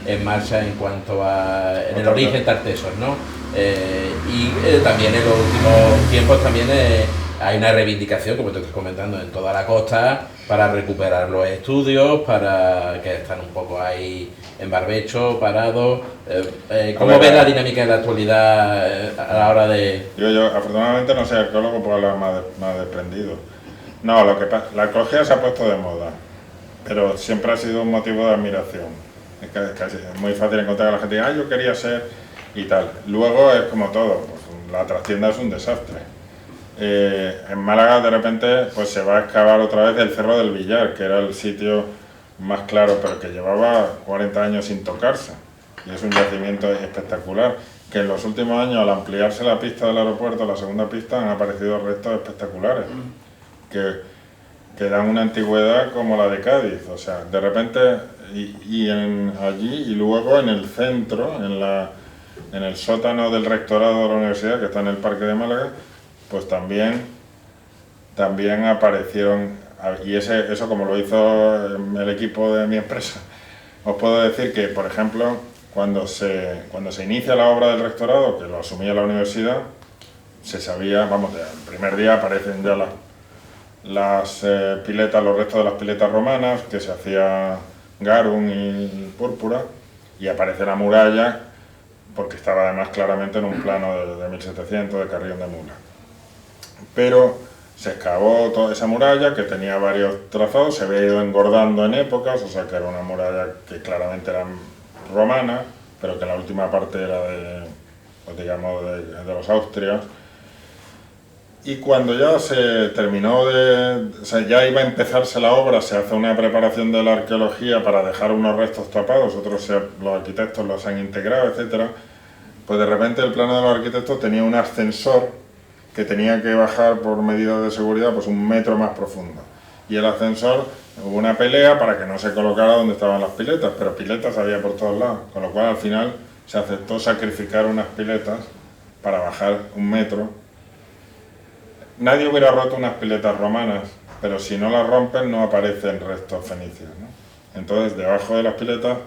en marcha en cuanto a en el origen Tartessos, ¿no? Y también en los últimos tiempos también hay una reivindicación, como te estoy comentando, en toda la costa para recuperar los estudios, para que están un poco ahí en barbecho, parados. ¿Cómo ves la dinámica de la actualidad a la hora de...? Yo afortunadamente no soy arqueólogo, puedo hablar más desprendido. No, lo que pasa, la arqueología se ha puesto de moda, pero siempre ha sido un motivo de admiración. Es muy fácil encontrar a la gente que yo quería ser y tal. Luego es como todo, pues, la trastienda es un desastre. En Málaga de repente pues se va a excavar otra vez el Cerro del Villar, que era el sitio más claro, pero que llevaba 40 años sin tocarse, y es un yacimiento espectacular, que en los últimos años, al ampliarse la pista del aeropuerto, la segunda pista, han aparecido restos espectaculares que dan una antigüedad como la de Cádiz. O sea, de repente, allí y luego en el centro, en el sótano del rectorado de la universidad, que está en el Parque de Málaga, pues también aparecieron, y eso como lo hizo el equipo de mi empresa. Os puedo decir que, por ejemplo, cuando se inicia la obra del rectorado, que lo asumía la universidad, se sabía, vamos, el primer día aparecen ya las piletas, los restos de las piletas romanas, que se hacía garum y púrpura, y aparece la muralla, porque estaba además claramente en un plano de 1700 de Carrión de Mula. Pero se excavó toda esa muralla, que tenía varios trazados, se había ido engordando en épocas, o sea que era una muralla que claramente era romana, pero que la última parte era pues digamos, de los austrias. Y cuando ya se terminó o sea, ya iba a empezarse la obra, se hace una preparación de la arqueología para dejar unos restos tapados, otros los arquitectos los han integrado, etc. Pues de repente el plano de los arquitectos tenía un ascensor que tenía que bajar por medidas de seguridad pues 1 metro más profundo. Y el ascensor, hubo una pelea para que no se colocara donde estaban las piletas, pero piletas había por todos lados, con lo cual al final se aceptó sacrificar unas piletas para bajar 1 metro. Nadie hubiera roto unas piletas romanas, pero si no las rompen no aparecen restos fenicios, ¿no? Entonces, debajo de las piletas,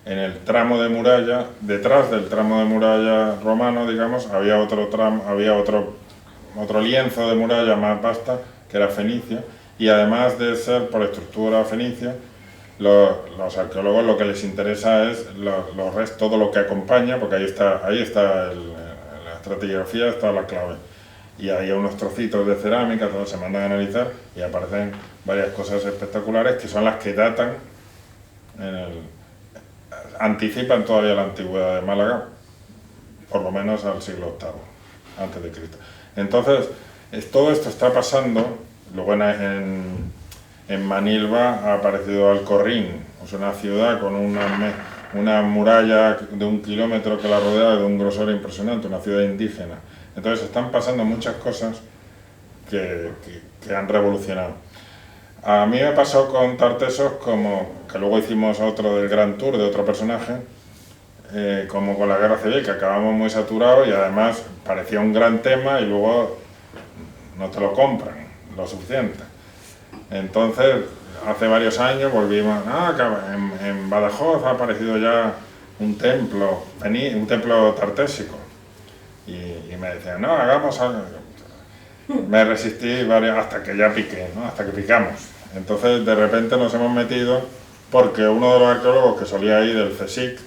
en el tramo de muralla, detrás del tramo de muralla romano, digamos, había otro tramo, había otro lienzo de muralla más vasta, que era fenicio, y además de ser por estructura fenicia, los arqueólogos lo que les interesa es los restos, todo lo que acompaña, porque ahí está la estratigrafía, está la clave. Y hay unos trocitos de cerámica, todos se mandan a analizar y aparecen varias cosas espectaculares que son las que datan, anticipan todavía la antigüedad de Málaga, por lo menos al siglo VIII, antes de Cristo. Entonces, todo esto está pasando. Luego en Manilva ha aparecido Alcorrín, o sea, una ciudad con una muralla de 1 kilómetro que la rodea, de un grosor impresionante, una ciudad indígena. Entonces están pasando muchas cosas que han revolucionado. A mí me pasó con Tartesos, como que luego hicimos otro del Gran Tour de otro personaje, como con la Guerra Civil, que acabamos muy saturados y además parecía un gran tema y luego no te lo compran lo suficiente. Entonces, hace varios años volvimos, en Badajoz ha aparecido ya un templo tartésico. Y me decían, no, hagamos algo. Me resistí hasta que ya piqué, ¿no? Hasta que picamos. Entonces, de repente nos hemos metido, porque uno de los arqueólogos que solía ir del CSIC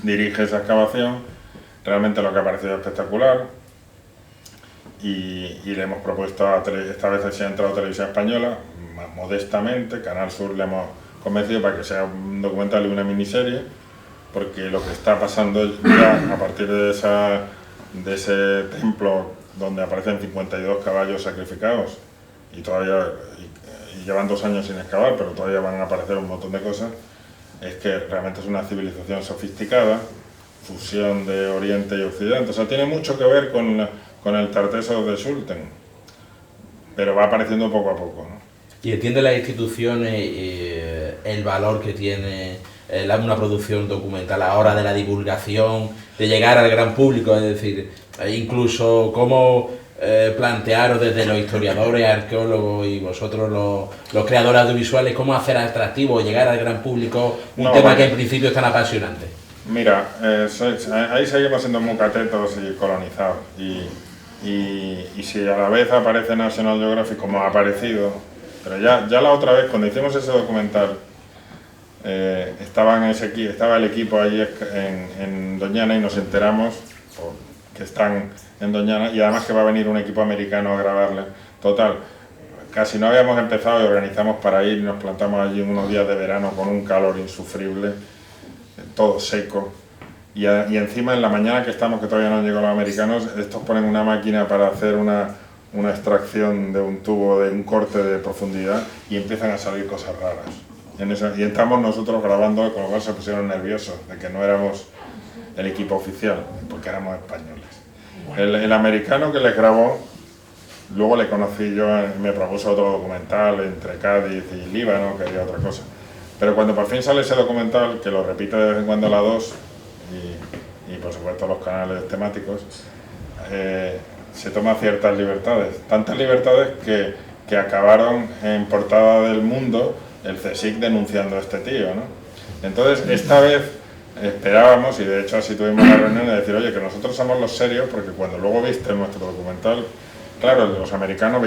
dirige esa excavación, realmente lo que ha parecido espectacular, y le hemos propuesto, esta vez se ha entrado a Televisión Española, más modestamente, Canal Sur le hemos convencido para que sea un documental y una miniserie, porque lo que está pasando ya a partir de ese templo donde aparecen 52 caballos sacrificados y llevan 2 años sin excavar, pero todavía van a aparecer un montón de cosas, es que realmente es una civilización sofisticada, fusión de Oriente y Occidente. O sea, tiene mucho que ver con el Tartesos de Schulten, pero va apareciendo poco a poco, ¿no? ¿Y entiende las instituciones el valor que tiene una producción documental a la hora de la divulgación, de llegar al gran público? Es decir, incluso cómo plantearos desde los historiadores, arqueólogos y vosotros los creadores audiovisuales, cómo hacer atractivo, llegar al gran público un tema que en principio es tan apasionante. Mira, ahí seguimos siendo muy catetos y colonizados, y si a la vez aparece National Geographic, como ha aparecido, pero ya la otra vez cuando hicimos ese documental, estaba el equipo allí en Doñana y nos enteramos que están en Doñana, y además que va a venir un equipo americano a grabarle. Total, casi no habíamos empezado y organizamos para ir, nos plantamos allí unos días de verano con un calor insufrible, todo seco, y encima en la mañana que estamos, que todavía no han llegado los americanos, estos ponen una máquina para hacer una extracción de un tubo de un corte de profundidad y empiezan a salir cosas raras. Y estamos nosotros grabando, con lo cual se pusieron nerviosos de que no éramos el equipo oficial, porque éramos españoles. El americano que les grabó, luego le conocí yo, me propuso otro documental entre Cádiz y Líbano, que había otra cosa. Pero cuando por fin sale ese documental, que lo repite de vez en cuando la 2, y por supuesto los canales temáticos, se toma ciertas libertades. Tantas libertades que acabaron en portada del Mundo el CSIC denunciando a este tío, ¿no? Entonces, esta vez esperábamos, y de hecho así tuvimos la reunión, de decir, oye, que nosotros somos los serios, porque cuando luego viste nuestro documental, Claro, los americanos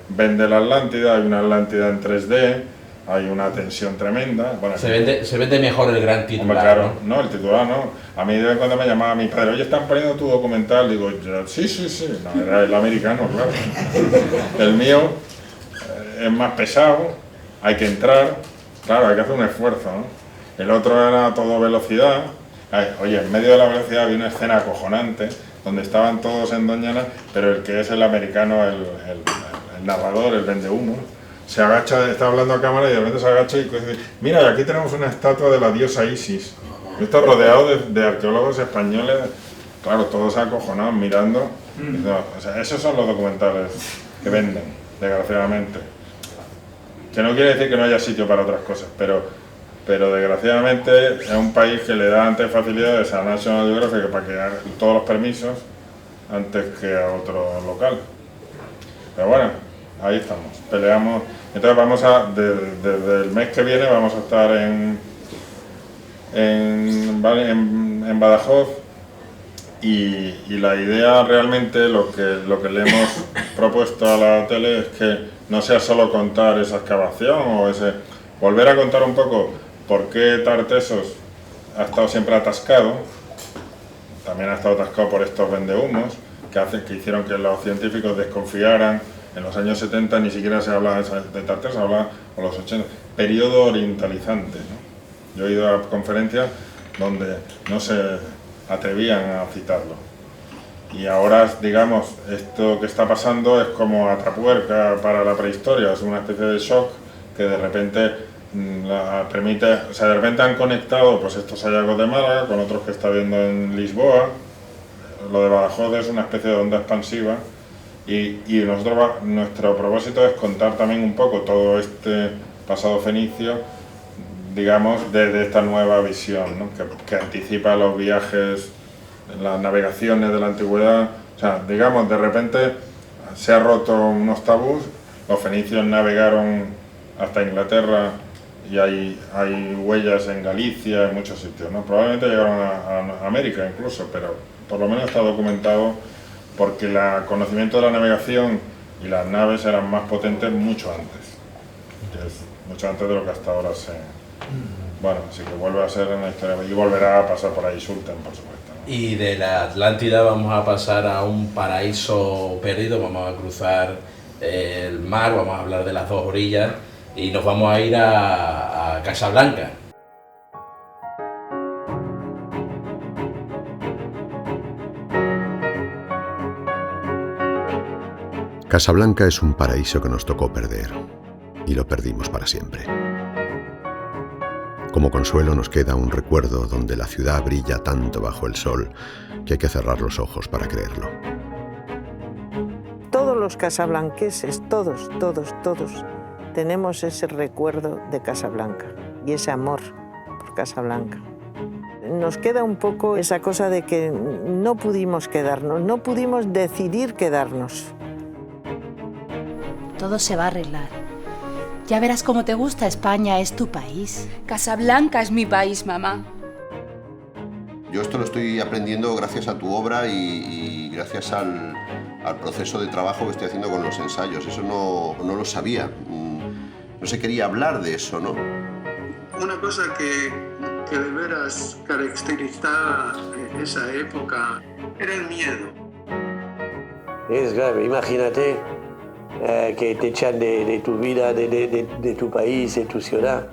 ven de la Atlántida, hay una Atlántida en 3D, hay una tensión tremenda. Bueno, se vende mejor el gran titular. Hombre, claro, no, el titular no. A mí de vez en cuando me llamaba mi padre, oye, están poniendo tu documental. Digo, sí. No, era el americano, claro. El mío es más pesado, hay que entrar, claro, hay que hacer un esfuerzo, ¿no? El otro era todo velocidad. Oye, en medio de la velocidad había una escena acojonante donde estaban todos en Doñana, pero el que es el americano, el narrador, el vendehumo, se agacha, está hablando a cámara y de repente se agacha y dice, mira, aquí tenemos una estatua de la diosa Isis. Esto rodeado de arqueólogos españoles, claro, todos acojonados mirando. O sea, esos son los documentales que venden, desgraciadamente. Que no quiere decir que no haya sitio para otras cosas, pero desgraciadamente es un país que le da antes facilidades a National Geographic para que haga todos los permisos antes que a otro local. Pero bueno, ahí estamos, peleamos. Entonces desde el mes que viene vamos a estar en Badajoz y la idea realmente, lo que le hemos propuesto a la tele es que no sea solo contar esa excavación o volver a contar un poco por qué Tartessos ha estado siempre atascado. También ha estado atascado por estos vendehumos que hicieron que los científicos desconfiaran. En los años 70 ni siquiera se hablaba de Tartessos, se hablaba en los 80. Periodo orientalizante, ¿no? Yo he ido a conferencias donde no se atrevían a citarlo. Y ahora, digamos, esto que está pasando es como Atapuerca para la prehistoria, es una especie de shock que de repente de repente han conectado pues estos hallazgos de Málaga con otros que está viendo en Lisboa. Lo de Badajoz es una especie de onda expansiva y nuestro propósito es contar también un poco todo este pasado fenicio, digamos, desde esta nueva visión, ¿no? que anticipa los viajes, las navegaciones de la antigüedad. O sea, digamos, de repente se ha roto unos tabús, los fenicios navegaron hasta Inglaterra y hay huellas en Galicia, en muchos sitios, ¿no? Probablemente llegaron a América incluso, pero por lo menos está documentado porque el conocimiento de la navegación y las naves eran más potentes mucho antes. Mucho antes de lo que hasta ahora se... Bueno, así que vuelve a ser una historia y volverá a pasar por ahí Sultan, por supuesto, ¿no? Y de la Atlántida vamos a pasar a un paraíso perdido, vamos a cruzar el mar, vamos a hablar de las dos orillas y nos vamos a ir a Casablanca. Casablanca es un paraíso que nos tocó perder y lo perdimos para siempre. Como consuelo nos queda un recuerdo donde la ciudad brilla tanto bajo el sol que hay que cerrar los ojos para creerlo. Todos los casablanqueses, todos, tenemos ese recuerdo de Casablanca y ese amor por Casablanca. Nos queda un poco esa cosa de que no pudimos quedarnos, no pudimos decidir quedarnos. Todo se va a arreglar. Ya verás cómo te gusta, España es tu país. Casablanca es mi país, mamá. Yo esto lo estoy aprendiendo gracias a tu obra y gracias al proceso de trabajo que estoy haciendo con los ensayos. Eso no lo sabía. No se quería hablar de eso, ¿no? Una cosa que de veras caracterizaba esa época era el miedo. Es grave, imagínate que te echan de tu vida, de tu país, de tu ciudad.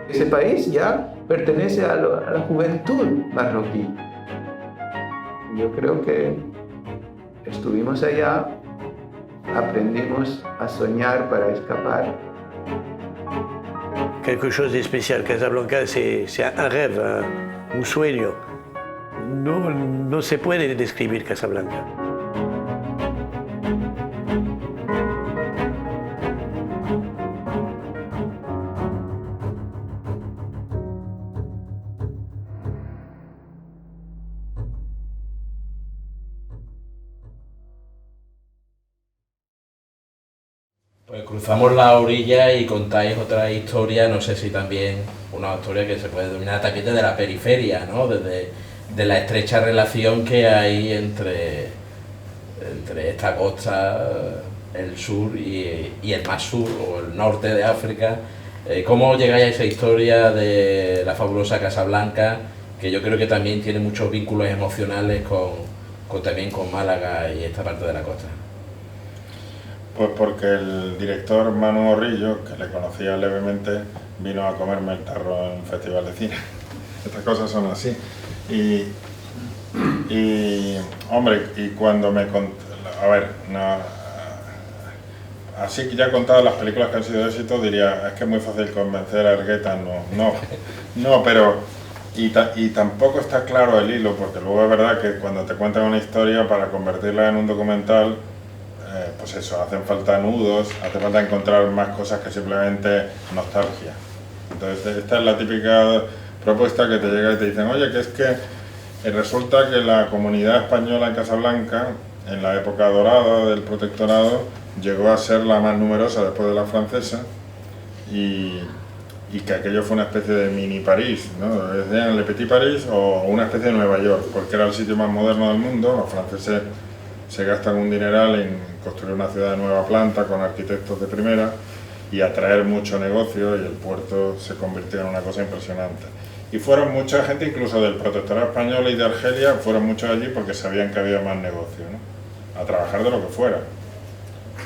Ese país ya pertenece a la juventud marroquí. Yo creo que estuvimos allá, aprendimos a soñar para escapar. Quelque chose de especial. Casablanca, c'est un rêve, un sueño. No se puede describir Casablanca. Pues cruzamos la orilla y contáis otra historia, no sé si también una historia que se puede denominar también desde la periferia, ¿no? De la estrecha relación que hay entre entre esta costa, el sur y el más sur o el norte de África. ¿Cómo llegáis a esa historia de la fabulosa Casablanca, que yo creo que también tiene muchos vínculos emocionales también con Málaga y esta parte de la costa? Pues porque el director Manu Orrillo, que le conocía levemente, vino a comerme el tarro en un festival de cine. Estas cosas son así. Y hombre, y cuando me a ver, así que ya he contado las películas que han sido éxitos, diría, es que es muy fácil convencer a Argueta, no, pero y tampoco está claro el hilo, porque luego es verdad que cuando te cuentan una historia, para convertirla en un documental, pues eso, hacen falta nudos, hace falta encontrar más cosas que simplemente nostalgia. Entonces esta es la típica propuesta que te llega y te dicen, oye, que es que resulta que la comunidad española en Casablanca, en la época dorada del protectorado, llegó a ser la más numerosa después de la francesa, y que aquello fue una especie de mini París, ¿no? Decían Le Petit París o una especie de Nueva York, porque era el sitio más moderno del mundo. Los franceses se gastan un dineral en construir una ciudad de nueva planta con arquitectos de primera y atraer mucho negocio, y el puerto se convirtió en una cosa impresionante. Y fueron mucha gente, incluso del protectorado español y de Argelia, fueron muchos allí porque sabían que había más negocio, ¿no? A trabajar de lo que fuera.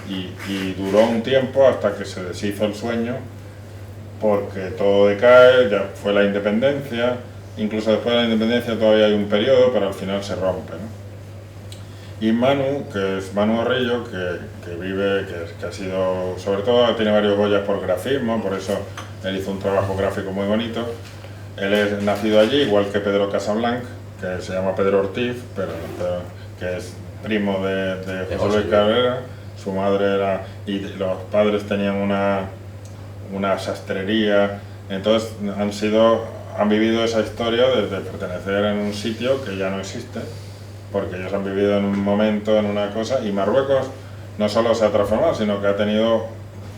Y duró un tiempo hasta que se deshizo el sueño, porque todo decae, ya fue la independencia, incluso después de la independencia todavía hay un periodo, pero al final se rompe, ¿no? Y Manu, que es Manu Orrillo, que vive, que ha sido, sobre todo tiene varios Goyas por grafismo, por eso él hizo un trabajo gráfico muy bonito. Él es nacido allí, igual que Pedro Casablanc, que se llama Pedro Ortiz, pero que es primo de José Luis Cabrera. Su madre era, y los padres tenían una sastrería, entonces han vivido esa historia desde pertenecer en un sitio que ya no existe, porque ellos han vivido en un momento, en una cosa, y Marruecos no solo se ha transformado, sino que ha tenido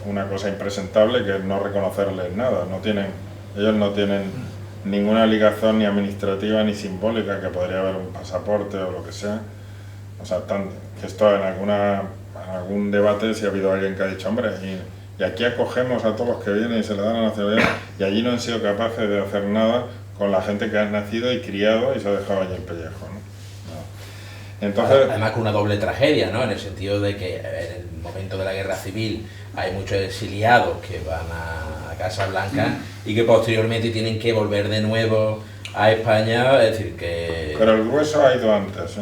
una cosa impresentable, que es no reconocerles nada. Ellos no tienen ninguna ligación ni administrativa ni simbólica, que podría haber un pasaporte o lo que sea. O sea, que esto en algún debate, si ha habido alguien que ha dicho, hombre, y aquí acogemos a todos los que vienen y se le dan la nacionalidad, y allí no han sido capaces de hacer nada con la gente que ha nacido y criado y se ha dejado allí el pellejo, ¿no? Entonces, además con una doble tragedia, ¿no? En el sentido de que en el momento de la guerra civil hay muchos exiliados que van a Casablanca y que posteriormente tienen que volver de nuevo a España, es decir que... Pero el grueso ha ido antes,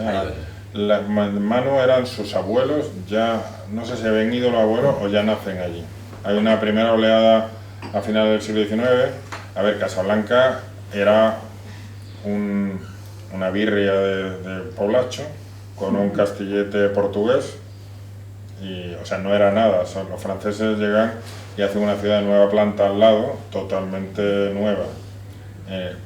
Manu eran sus abuelos, ya no sé si habían ido los abuelos o ya nacen allí. Hay una primera oleada a finales del siglo XIX. A ver, Casablanca era una birria de poblacho con un castillete portugués, y, o sea, no era nada. Los franceses llegan y hacen una ciudad de nueva planta al lado, totalmente nueva,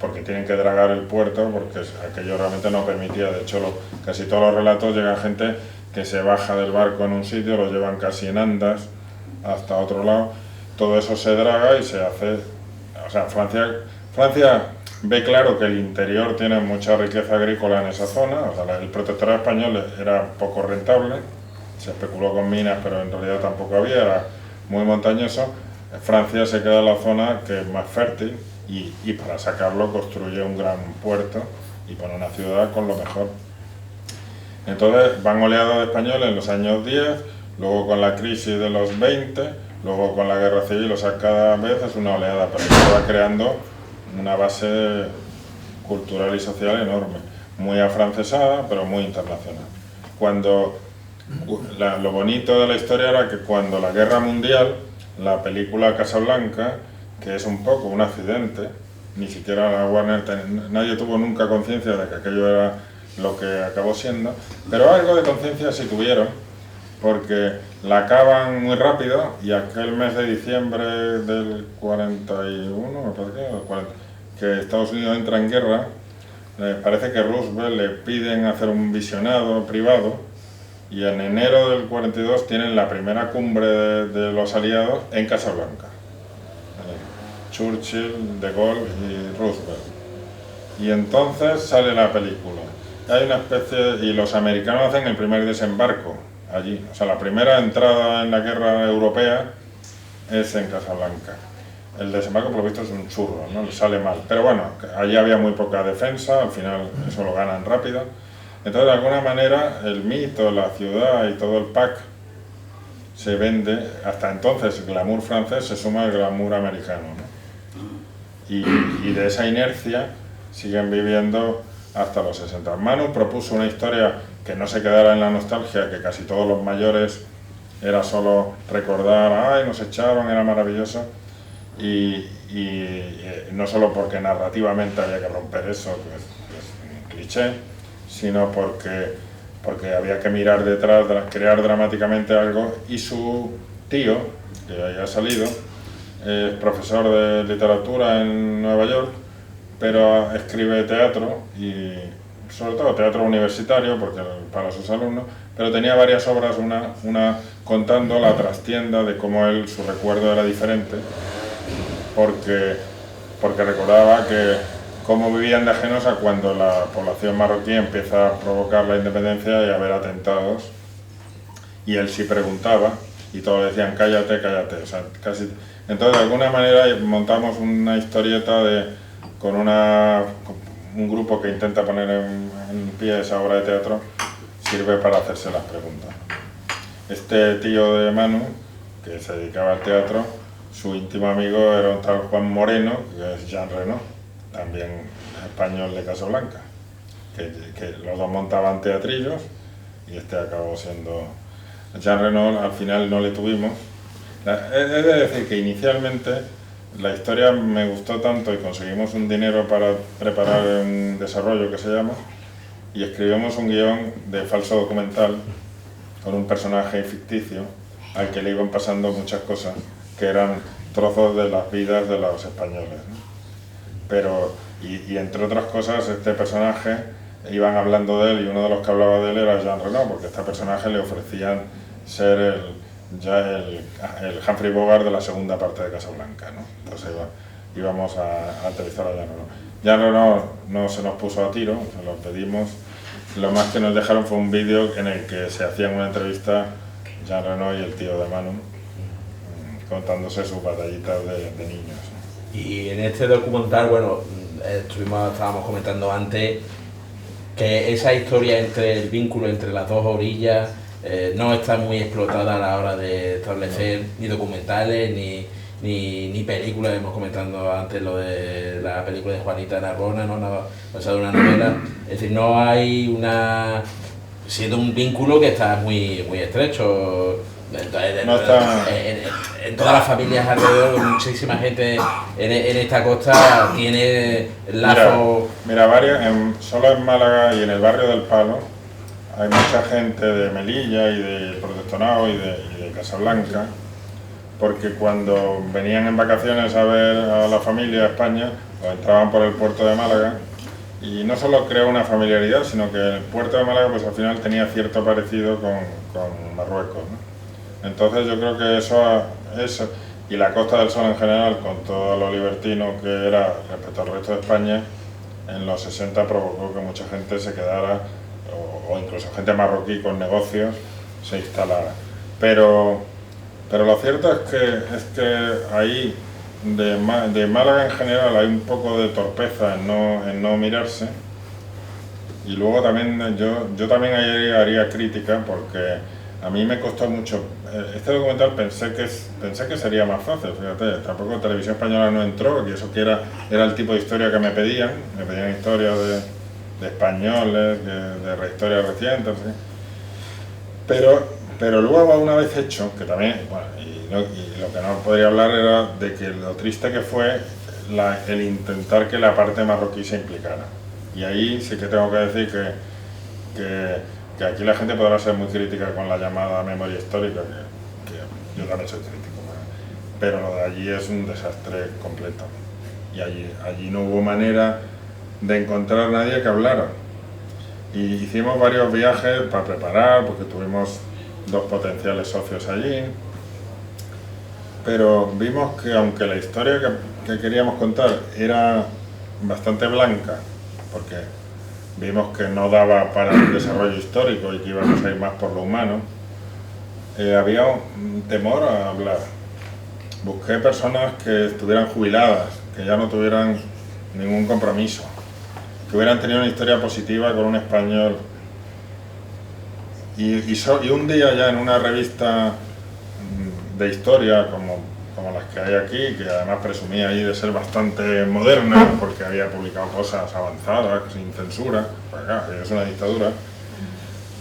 porque tienen que dragar el puerto, porque aquello realmente no permitía. De hecho, casi todos los relatos llegan gente que se baja del barco en un sitio, lo llevan casi en andas hasta otro lado, todo eso se draga y se hace... O sea, Francia ve claro que el interior tiene mucha riqueza agrícola en esa zona. O sea, el protectorado español era poco rentable, se especuló con minas, pero en realidad tampoco había, era muy montañoso. Francia se queda en la zona que es más fértil, y para sacarlo construye un gran puerto y pone una ciudad con lo mejor. Entonces van oleadas de españoles en los años 10, luego con la crisis de los 20, luego con la guerra civil. O sea, cada vez es una oleada, pero se va creando una base cultural y social enorme, muy afrancesada, pero muy internacional. Lo bonito de la historia era que cuando la guerra mundial, la película Casablanca, que es un poco un accidente, ni siquiera la Warner, nadie tuvo nunca conciencia de que aquello era lo que acabó siendo, pero algo de conciencia sí tuvieron, porque la acaban muy rápido, y aquel mes de diciembre del 41, me parece que Estados Unidos entra en guerra, parece que Roosevelt le piden hacer un visionado privado, y en enero del 42 tienen la primera cumbre de los aliados en Casablanca. Churchill, De Gaulle y Roosevelt. Y entonces sale la película. hay una especie, y los americanos hacen el primer desembarco allí, o sea, la primera entrada en la guerra europea es en Casablanca. El desembarco, por lo visto, es un churro, ¿no? Le sale mal, pero bueno, allí había muy poca defensa, al final eso lo ganan rápido. Entonces, de alguna manera, el mito, la ciudad y todo el pack se vende. Hasta entonces el glamour francés se suma al glamour americano, ¿no? Y de esa inercia siguen viviendo hasta los 60. Manu propuso una historia que no se quedara en la nostalgia, que casi todos los mayores era solo recordar, ay, nos echaron, era maravilloso, y no solo porque narrativamente había que romper eso, que es un cliché, sino porque había que mirar detrás, crear dramáticamente algo, y su tío, que había salido, es profesor de literatura en Nueva York, pero escribe teatro, y sobre todo teatro universitario, porque para sus alumnos, pero tenía varias obras, una contando la trastienda de cómo su recuerdo era diferente, porque recordaba que cómo vivían de ajenos a cuando la población marroquí empieza a provocar la independencia y a haber atentados, y él sí preguntaba, y todos decían cállate, cállate, o sea, casi. Entonces de alguna manera montamos una historieta con un grupo que intenta poner en pie esa obra de teatro, sirve para hacerse las preguntas. Este tío de Manu, que se dedicaba al teatro, su íntimo amigo era un tal Juan Moreno, que es Jean Reno, también español de Casablanca, que los dos montaban teatrillos, y este acabó siendo Jean Reno. Al final no le tuvimos. He de decir que inicialmente la historia me gustó tanto y conseguimos un dinero para preparar un desarrollo que se llama, y escribimos un guión de falso documental con un personaje ficticio al que le iban pasando muchas cosas que eran trozos de las vidas de los españoles, ¿no? Pero, y entre otras cosas, este personaje, iban hablando de él, y uno de los que hablaba de él era Jean Reno, porque a este personaje le ofrecían ser el Humphrey Bogart de la segunda parte de Casablanca, ¿no? Entonces íbamos a entrevistar a Jean Reno. Jean Reno no se nos puso a tiro, se lo pedimos. Lo más que nos dejaron fue un vídeo en el que se hacían una entrevista Jean Reno y el tío de Manu, contándose sus batallitas de niños. Y en este documental, bueno, estábamos comentando antes que esa historia el vínculo entre las dos orillas no está muy explotada a la hora de establecer ni documentales ni películas. Hemos comentado antes lo de la película de Juanita Narbona, ¿no? Basada en una novela. Es decir, no hay siendo un vínculo que está muy estrecho. En todas las familias alrededor, muchísima gente en esta costa tiene lazo. Mira solo en Málaga y en el barrio del Palo hay mucha gente de Melilla y de Protestonado y de Casablanca, porque cuando venían en vacaciones a ver a la familia a España, o entraban por el puerto de Málaga, y no solo creó una familiaridad, sino que el puerto de Málaga pues al final tenía cierto parecido con Marruecos, ¿no? Entonces yo creo que eso, y la Costa del Sol en general, con todo lo libertino que era respecto al resto de España, en los 60 provocó que mucha gente se quedara, o incluso gente marroquí con negocios, se instalara. Pero lo cierto es que ahí, de Málaga en general, hay un poco de torpeza en no mirarse. Y luego también, yo también haría crítica, porque a mí me costó mucho. Este documental pensé que sería más fácil, fíjate, tampoco Televisión Española no entró, y eso que era el tipo de historia que me pedían historias de españoles, de historias recientes, ¿sí? Pero luego, una vez hecho, que también, bueno, y lo que no podría hablar era de que lo triste que fue el intentar que la parte marroquí se implicara. Y ahí sí que tengo que decir que aquí la gente podrá ser muy crítica con la llamada memoria histórica, que yo también soy crítico, pero lo de allí es un desastre completo. Y allí no hubo manera de encontrar a nadie que hablara. Y hicimos varios viajes para preparar, porque tuvimos 2 potenciales socios allí, pero vimos que aunque la historia que queríamos contar era bastante blanca, porque vimos que no daba para un desarrollo histórico y que íbamos a ir más por lo humano, había un temor a hablar. Busqué personas que estuvieran jubiladas, que ya no tuvieran ningún compromiso, que hubieran tenido una historia positiva con un español. Y un día ya en una revista de historia como las que hay aquí, que además presumía ahí de ser bastante moderna porque había publicado cosas avanzadas, sin censura, acá es una dictadura,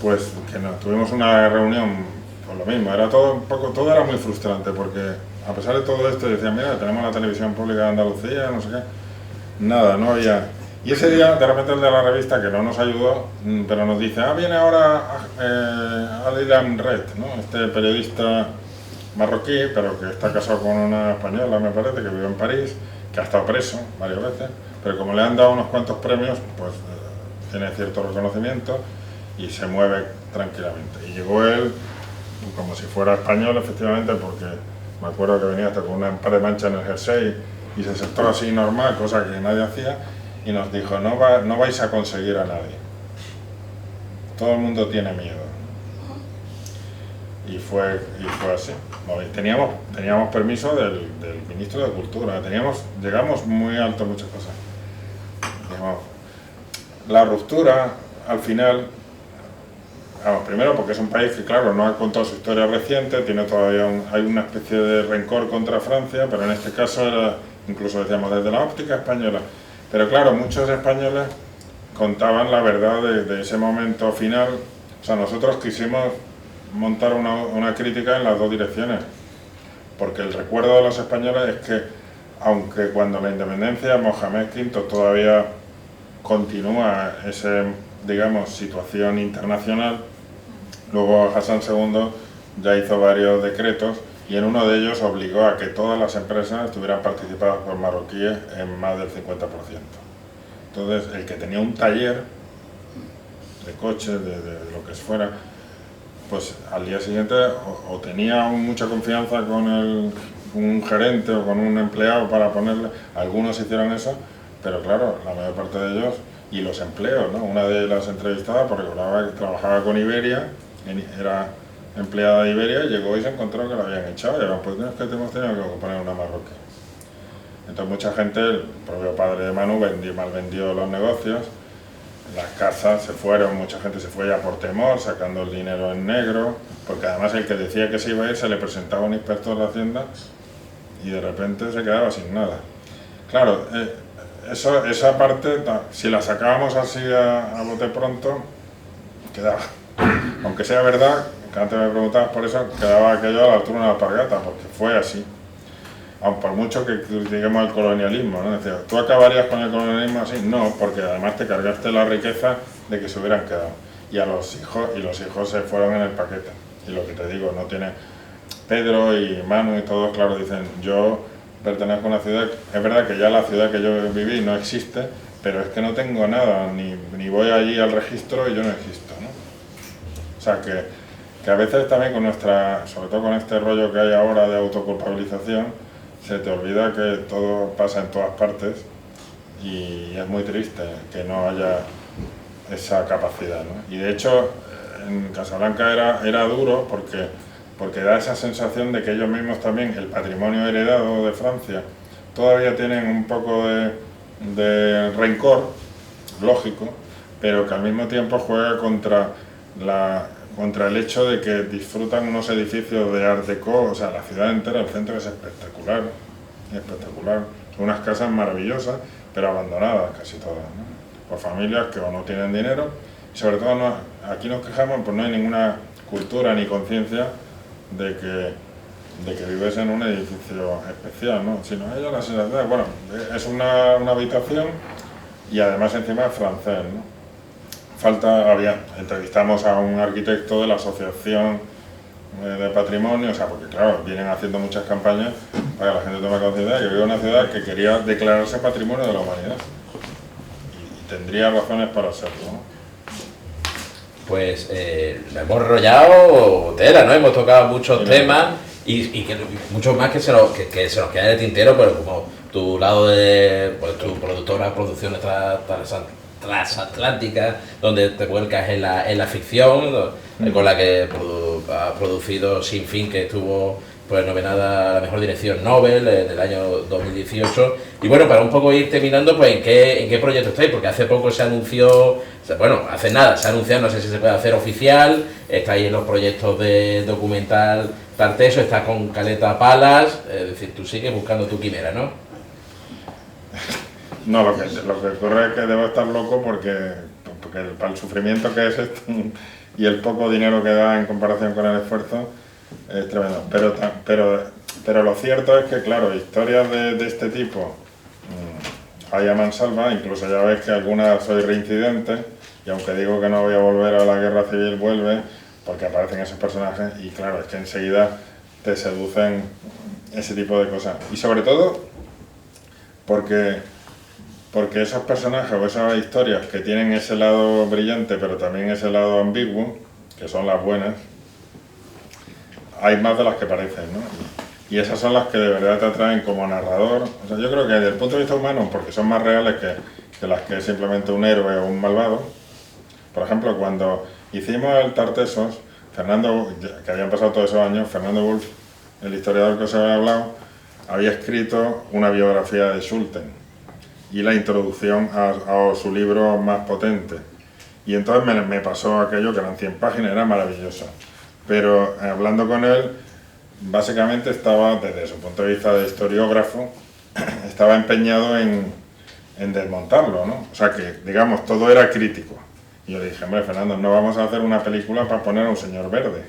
pues que tuvimos una reunión, pues lo mismo, era todo era muy frustrante porque a pesar de todo esto decían, mira, tenemos la televisión pública de Andalucía, no sé qué, nada, no había. Y ese día, de repente el de la revista, que no nos ayudó, pero nos dice, viene ahora Alilam Red, ¿no? Este periodista marroquí, pero que está casado con una española, me parece, que vive en París, que ha estado preso varias veces, pero como le han dado unos cuantos premios, pues tiene cierto reconocimiento y se mueve tranquilamente. Y llegó él, como si fuera español, efectivamente, porque me acuerdo que venía hasta con un par de manchas en el jersey y se sentó así normal, cosa que nadie hacía, y nos dijo, no vais a conseguir a nadie. Todo el mundo tiene miedo. Y fue así. Teníamos permiso del ministro de Cultura, llegamos muy alto en muchas cosas. La ruptura, al final, primero porque es un país que, claro, no ha contado su historia reciente, hay una especie de rencor contra Francia, pero en este caso era, incluso decíamos, desde la óptica española. Pero claro, muchos españoles contaban la verdad de ese momento final. O sea, nosotros quisimos montar una crítica en las dos direcciones, porque el recuerdo de los españoles es que, aunque cuando la independencia, Mohamed V todavía continúa esa, digamos, situación internacional, luego Hassan II ya hizo varios decretos y en uno de ellos obligó a que todas las empresas estuvieran participadas por marroquíes en más del 50%. Entonces, el que tenía un taller de coches, de lo que fuera, pues al día siguiente o tenía mucha confianza con un gerente o con un empleado para ponerle, algunos hicieron eso, pero claro, la mayor parte de ellos, y los empleos, ¿no? Una de las entrevistadas, porque trabajaba con Iberia, era empleada de Iberia, llegó y se encontró que la habían echado, y pues es que hemos tenido que poner una marroquí. Entonces mucha gente, el propio padre de Manu mal vendió los negocios, las casas se fueron, mucha gente se fue ya por temor, sacando el dinero en negro, porque además el que decía que se iba a ir se le presentaba un inspector de Hacienda y de repente se quedaba sin nada. Claro, esa parte, si la sacábamos así a bote pronto, quedaba. Aunque sea verdad, que antes me preguntabas por eso, quedaba aquello a la altura de una alpargata, porque fue así. Aun por mucho que critiquemos el colonialismo, ¿no? Decía, ¿tú acabarías con el colonialismo así? No, porque además te cargaste la riqueza de que se hubieran quedado. Y los hijos se fueron en el paquete. Y lo que te digo, no tiene... Pedro y Manu y todos, claro, dicen, yo pertenezco a una ciudad, es verdad que ya la ciudad que yo viví no existe, pero es que no tengo nada, ni voy allí al registro y yo no existo, ¿no? O sea que a veces también con sobre todo con este rollo que hay ahora de autoculpabilización, se te olvida que todo pasa en todas partes y es muy triste que no haya esa capacidad, ¿no? Y de hecho en Casablanca era duro porque da esa sensación de que ellos mismos también, el patrimonio heredado de Francia, todavía tienen un poco de rencor, lógico, pero que al mismo tiempo juega contra el hecho de que disfrutan unos edificios de Art Deco, o sea, la ciudad entera, el centro es espectacular, son unas casas maravillosas, pero abandonadas casi todas, ¿no? Por familias que o no tienen dinero, y sobre todo aquí nos quejamos, pues no hay ninguna cultura ni conciencia de que vives en un edificio especial, ¿no? Sino ella la sensación, bueno, es una habitación y además encima es francés, ¿no? Entrevistamos a un arquitecto de la Asociación de Patrimonio, o sea, porque claro, vienen haciendo muchas campañas para que la gente tome conciencia de que vive en una ciudad que quería declararse Patrimonio de la Humanidad. Y tendría razones para serlo, ¿no? Pues lo hemos enrollado tela, ¿no? Hemos tocado muchos temas y que muchos más que se nos quedan en el tintero, pero como tu lado de pues, tu productora, producciones transatlántica, donde te vuelcas en la ficción, con la que ha producido Sin Fin, que estuvo pues nominada a la mejor dirección Nobel en el año 2018. Y bueno, para un poco ir terminando, pues en qué proyecto estáis, porque hace poco se anunció, bueno, hace nada, se ha anunciado, no sé si se puede hacer oficial, estáis en los proyectos de documental Tartesos, está con Caleta Palas, es decir, tú sigues buscando tu quimera, ¿no? No, lo que ocurre es que debo estar loco porque para el sufrimiento que es esto y el poco dinero que da en comparación con el esfuerzo es tremendo. Pero lo cierto es que, claro, historias de este tipo hay a mansalva, incluso ya ves que algunas soy reincidente, y aunque digo que no voy a volver a la guerra civil, vuelve, porque aparecen esos personajes, y claro, es que enseguida te seducen ese tipo de cosas. Y sobre todo, porque esos personajes o esas historias que tienen ese lado brillante, pero también ese lado ambiguo, que son las buenas, hay más de las que parecen, ¿no? Y esas son las que de verdad te atraen como narrador. O sea, yo creo que desde el punto de vista humano, porque son más reales que las que es simplemente un héroe o un malvado. Por ejemplo, cuando hicimos el Tartesos, Fernando, que habían pasado todos esos años, Fernando Wolf, el historiador que os había hablado, había escrito una biografía de Schulten y la introducción a su libro más potente. Y entonces me pasó aquello, que eran 100 páginas, era maravilloso. Pero hablando con él, básicamente estaba, desde su punto de vista de historiógrafo, estaba empeñado en desmontarlo, ¿no? O sea que, digamos, todo era crítico. Y yo le dije, hombre, Fernando, no vamos a hacer una película para poner a un señor verde.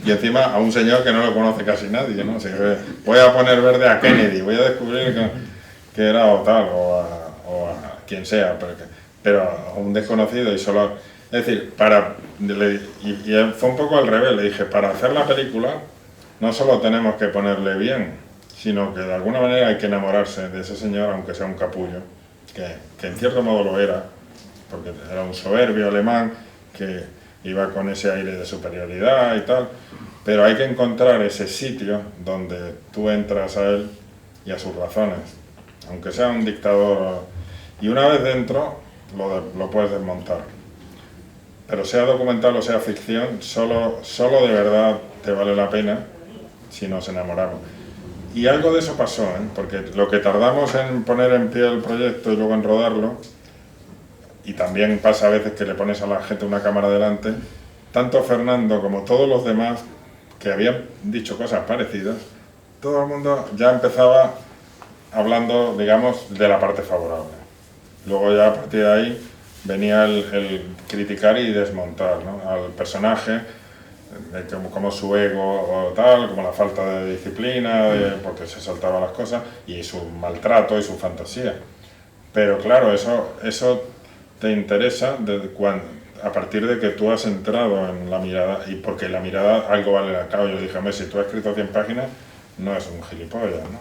Y encima a un señor que no lo conoce casi nadie, ¿no? O sea, voy a poner verde a Kennedy, voy a descubrir que era o tal, o a quien sea, pero a un desconocido y solo... Es decir, y fue un poco al revés, le dije, para hacer la película no solo tenemos que ponerle bien, sino que de alguna manera hay que enamorarse de ese señor, aunque sea un capullo, que en cierto modo lo era, porque era un soberbio alemán que iba con ese aire de superioridad y tal, pero hay que encontrar ese sitio donde tú entras a él y a sus razones, aunque sea un dictador, y una vez dentro lo puedes desmontar. Pero sea documental o sea ficción, solo de verdad te vale la pena si nos enamoramos. Y algo de eso pasó, ¿eh? Porque lo que tardamos en poner en pie el proyecto y luego en rodarlo, y también pasa a veces que le pones a la gente una cámara delante, tanto Fernando como todos los demás que habían dicho cosas parecidas, todo el mundo ya empezaba hablando, digamos, de la parte favorable. Luego ya a partir de ahí venía el criticar y desmontar, ¿no? Al personaje, como su ego o tal, como la falta de disciplina, porque se saltaban las cosas, y su maltrato y su fantasía. Pero claro, eso te interesa a partir de que tú has entrado en la mirada, y porque la mirada algo vale la cabo. Yo dije, hombre, si tú has escrito 100 páginas, no es un gilipollas, ¿no?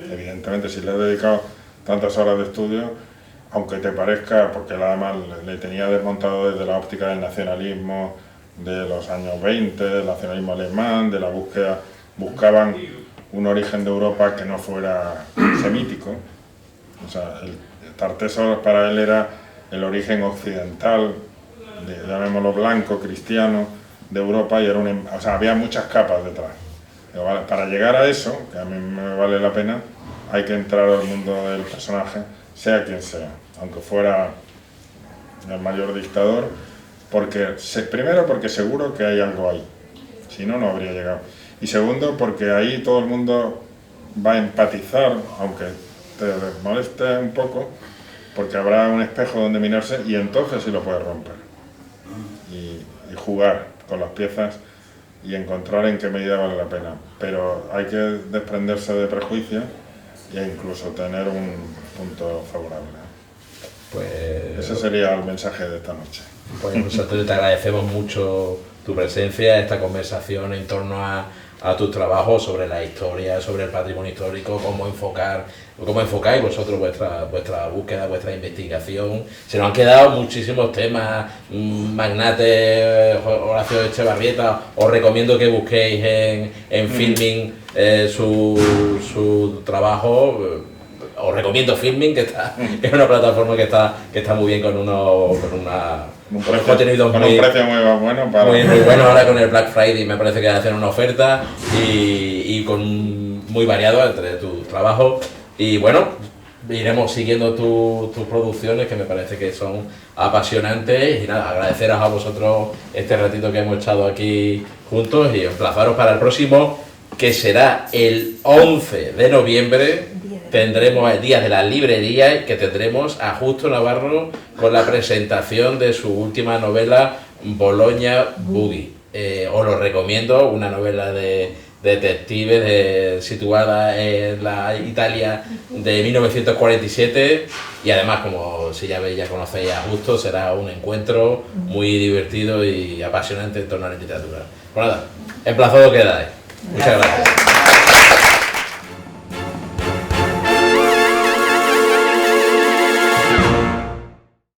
Evidentemente, si le has dedicado tantas horas de estudio, aunque te parezca, porque además le tenía desmontado desde la óptica del nacionalismo de los años 20, del nacionalismo alemán, de la búsqueda, buscaban un origen de Europa que no fuera semítico. O sea, el Tartesos para él era el origen occidental, llamémoslo blanco, cristiano, de Europa, y era o sea, había muchas capas detrás. Pero para llegar a eso, que a mí me vale la pena, hay que entrar al mundo del personaje, sea quien sea, aunque fuera el mayor dictador, primero porque seguro que hay algo ahí, si no, no habría llegado. Y segundo, porque ahí todo el mundo va a empatizar, aunque te moleste un poco, porque habrá un espejo donde mirarse y entonces sí lo puedes romper. Y jugar con las piezas y encontrar en qué medida vale la pena. Pero hay que desprenderse de prejuicios e incluso tener un punto favorable. Pues ese sería el mensaje de esta noche. Pues nosotros te agradecemos mucho tu presencia, esta conversación en torno a tus trabajos sobre la historia, sobre el patrimonio histórico, cómo enfocáis vosotros vuestra búsqueda, vuestra investigación. Se nos han quedado muchísimos temas, Magnate, Horacio Echevarrieta. Os recomiendo que busquéis en Filming su trabajo. os recomiendo Filmin, que es una plataforma que está muy bien con unos contenidos con un precio muy bueno para... muy bueno ahora con el Black Friday. Me parece que hacen una oferta y muy variado entre tus trabajos. Y bueno, iremos siguiendo tus producciones, que me parece que son apasionantes. Y nada, agradeceros a vosotros este ratito que hemos echado aquí juntos y emplazaros para el próximo, que será el 11 de noviembre. Tendremos el Día de la Librería, que tendremos a Justo Navarro con la presentación de su última novela, Bologna Boogie. Os lo recomiendo, una novela de detective situada en la Italia de 1947, y además, como si ya conocéis a Justo, será un encuentro muy divertido y apasionante en torno a la literatura. Pues nada, emplazado quedáis. Muchas gracias.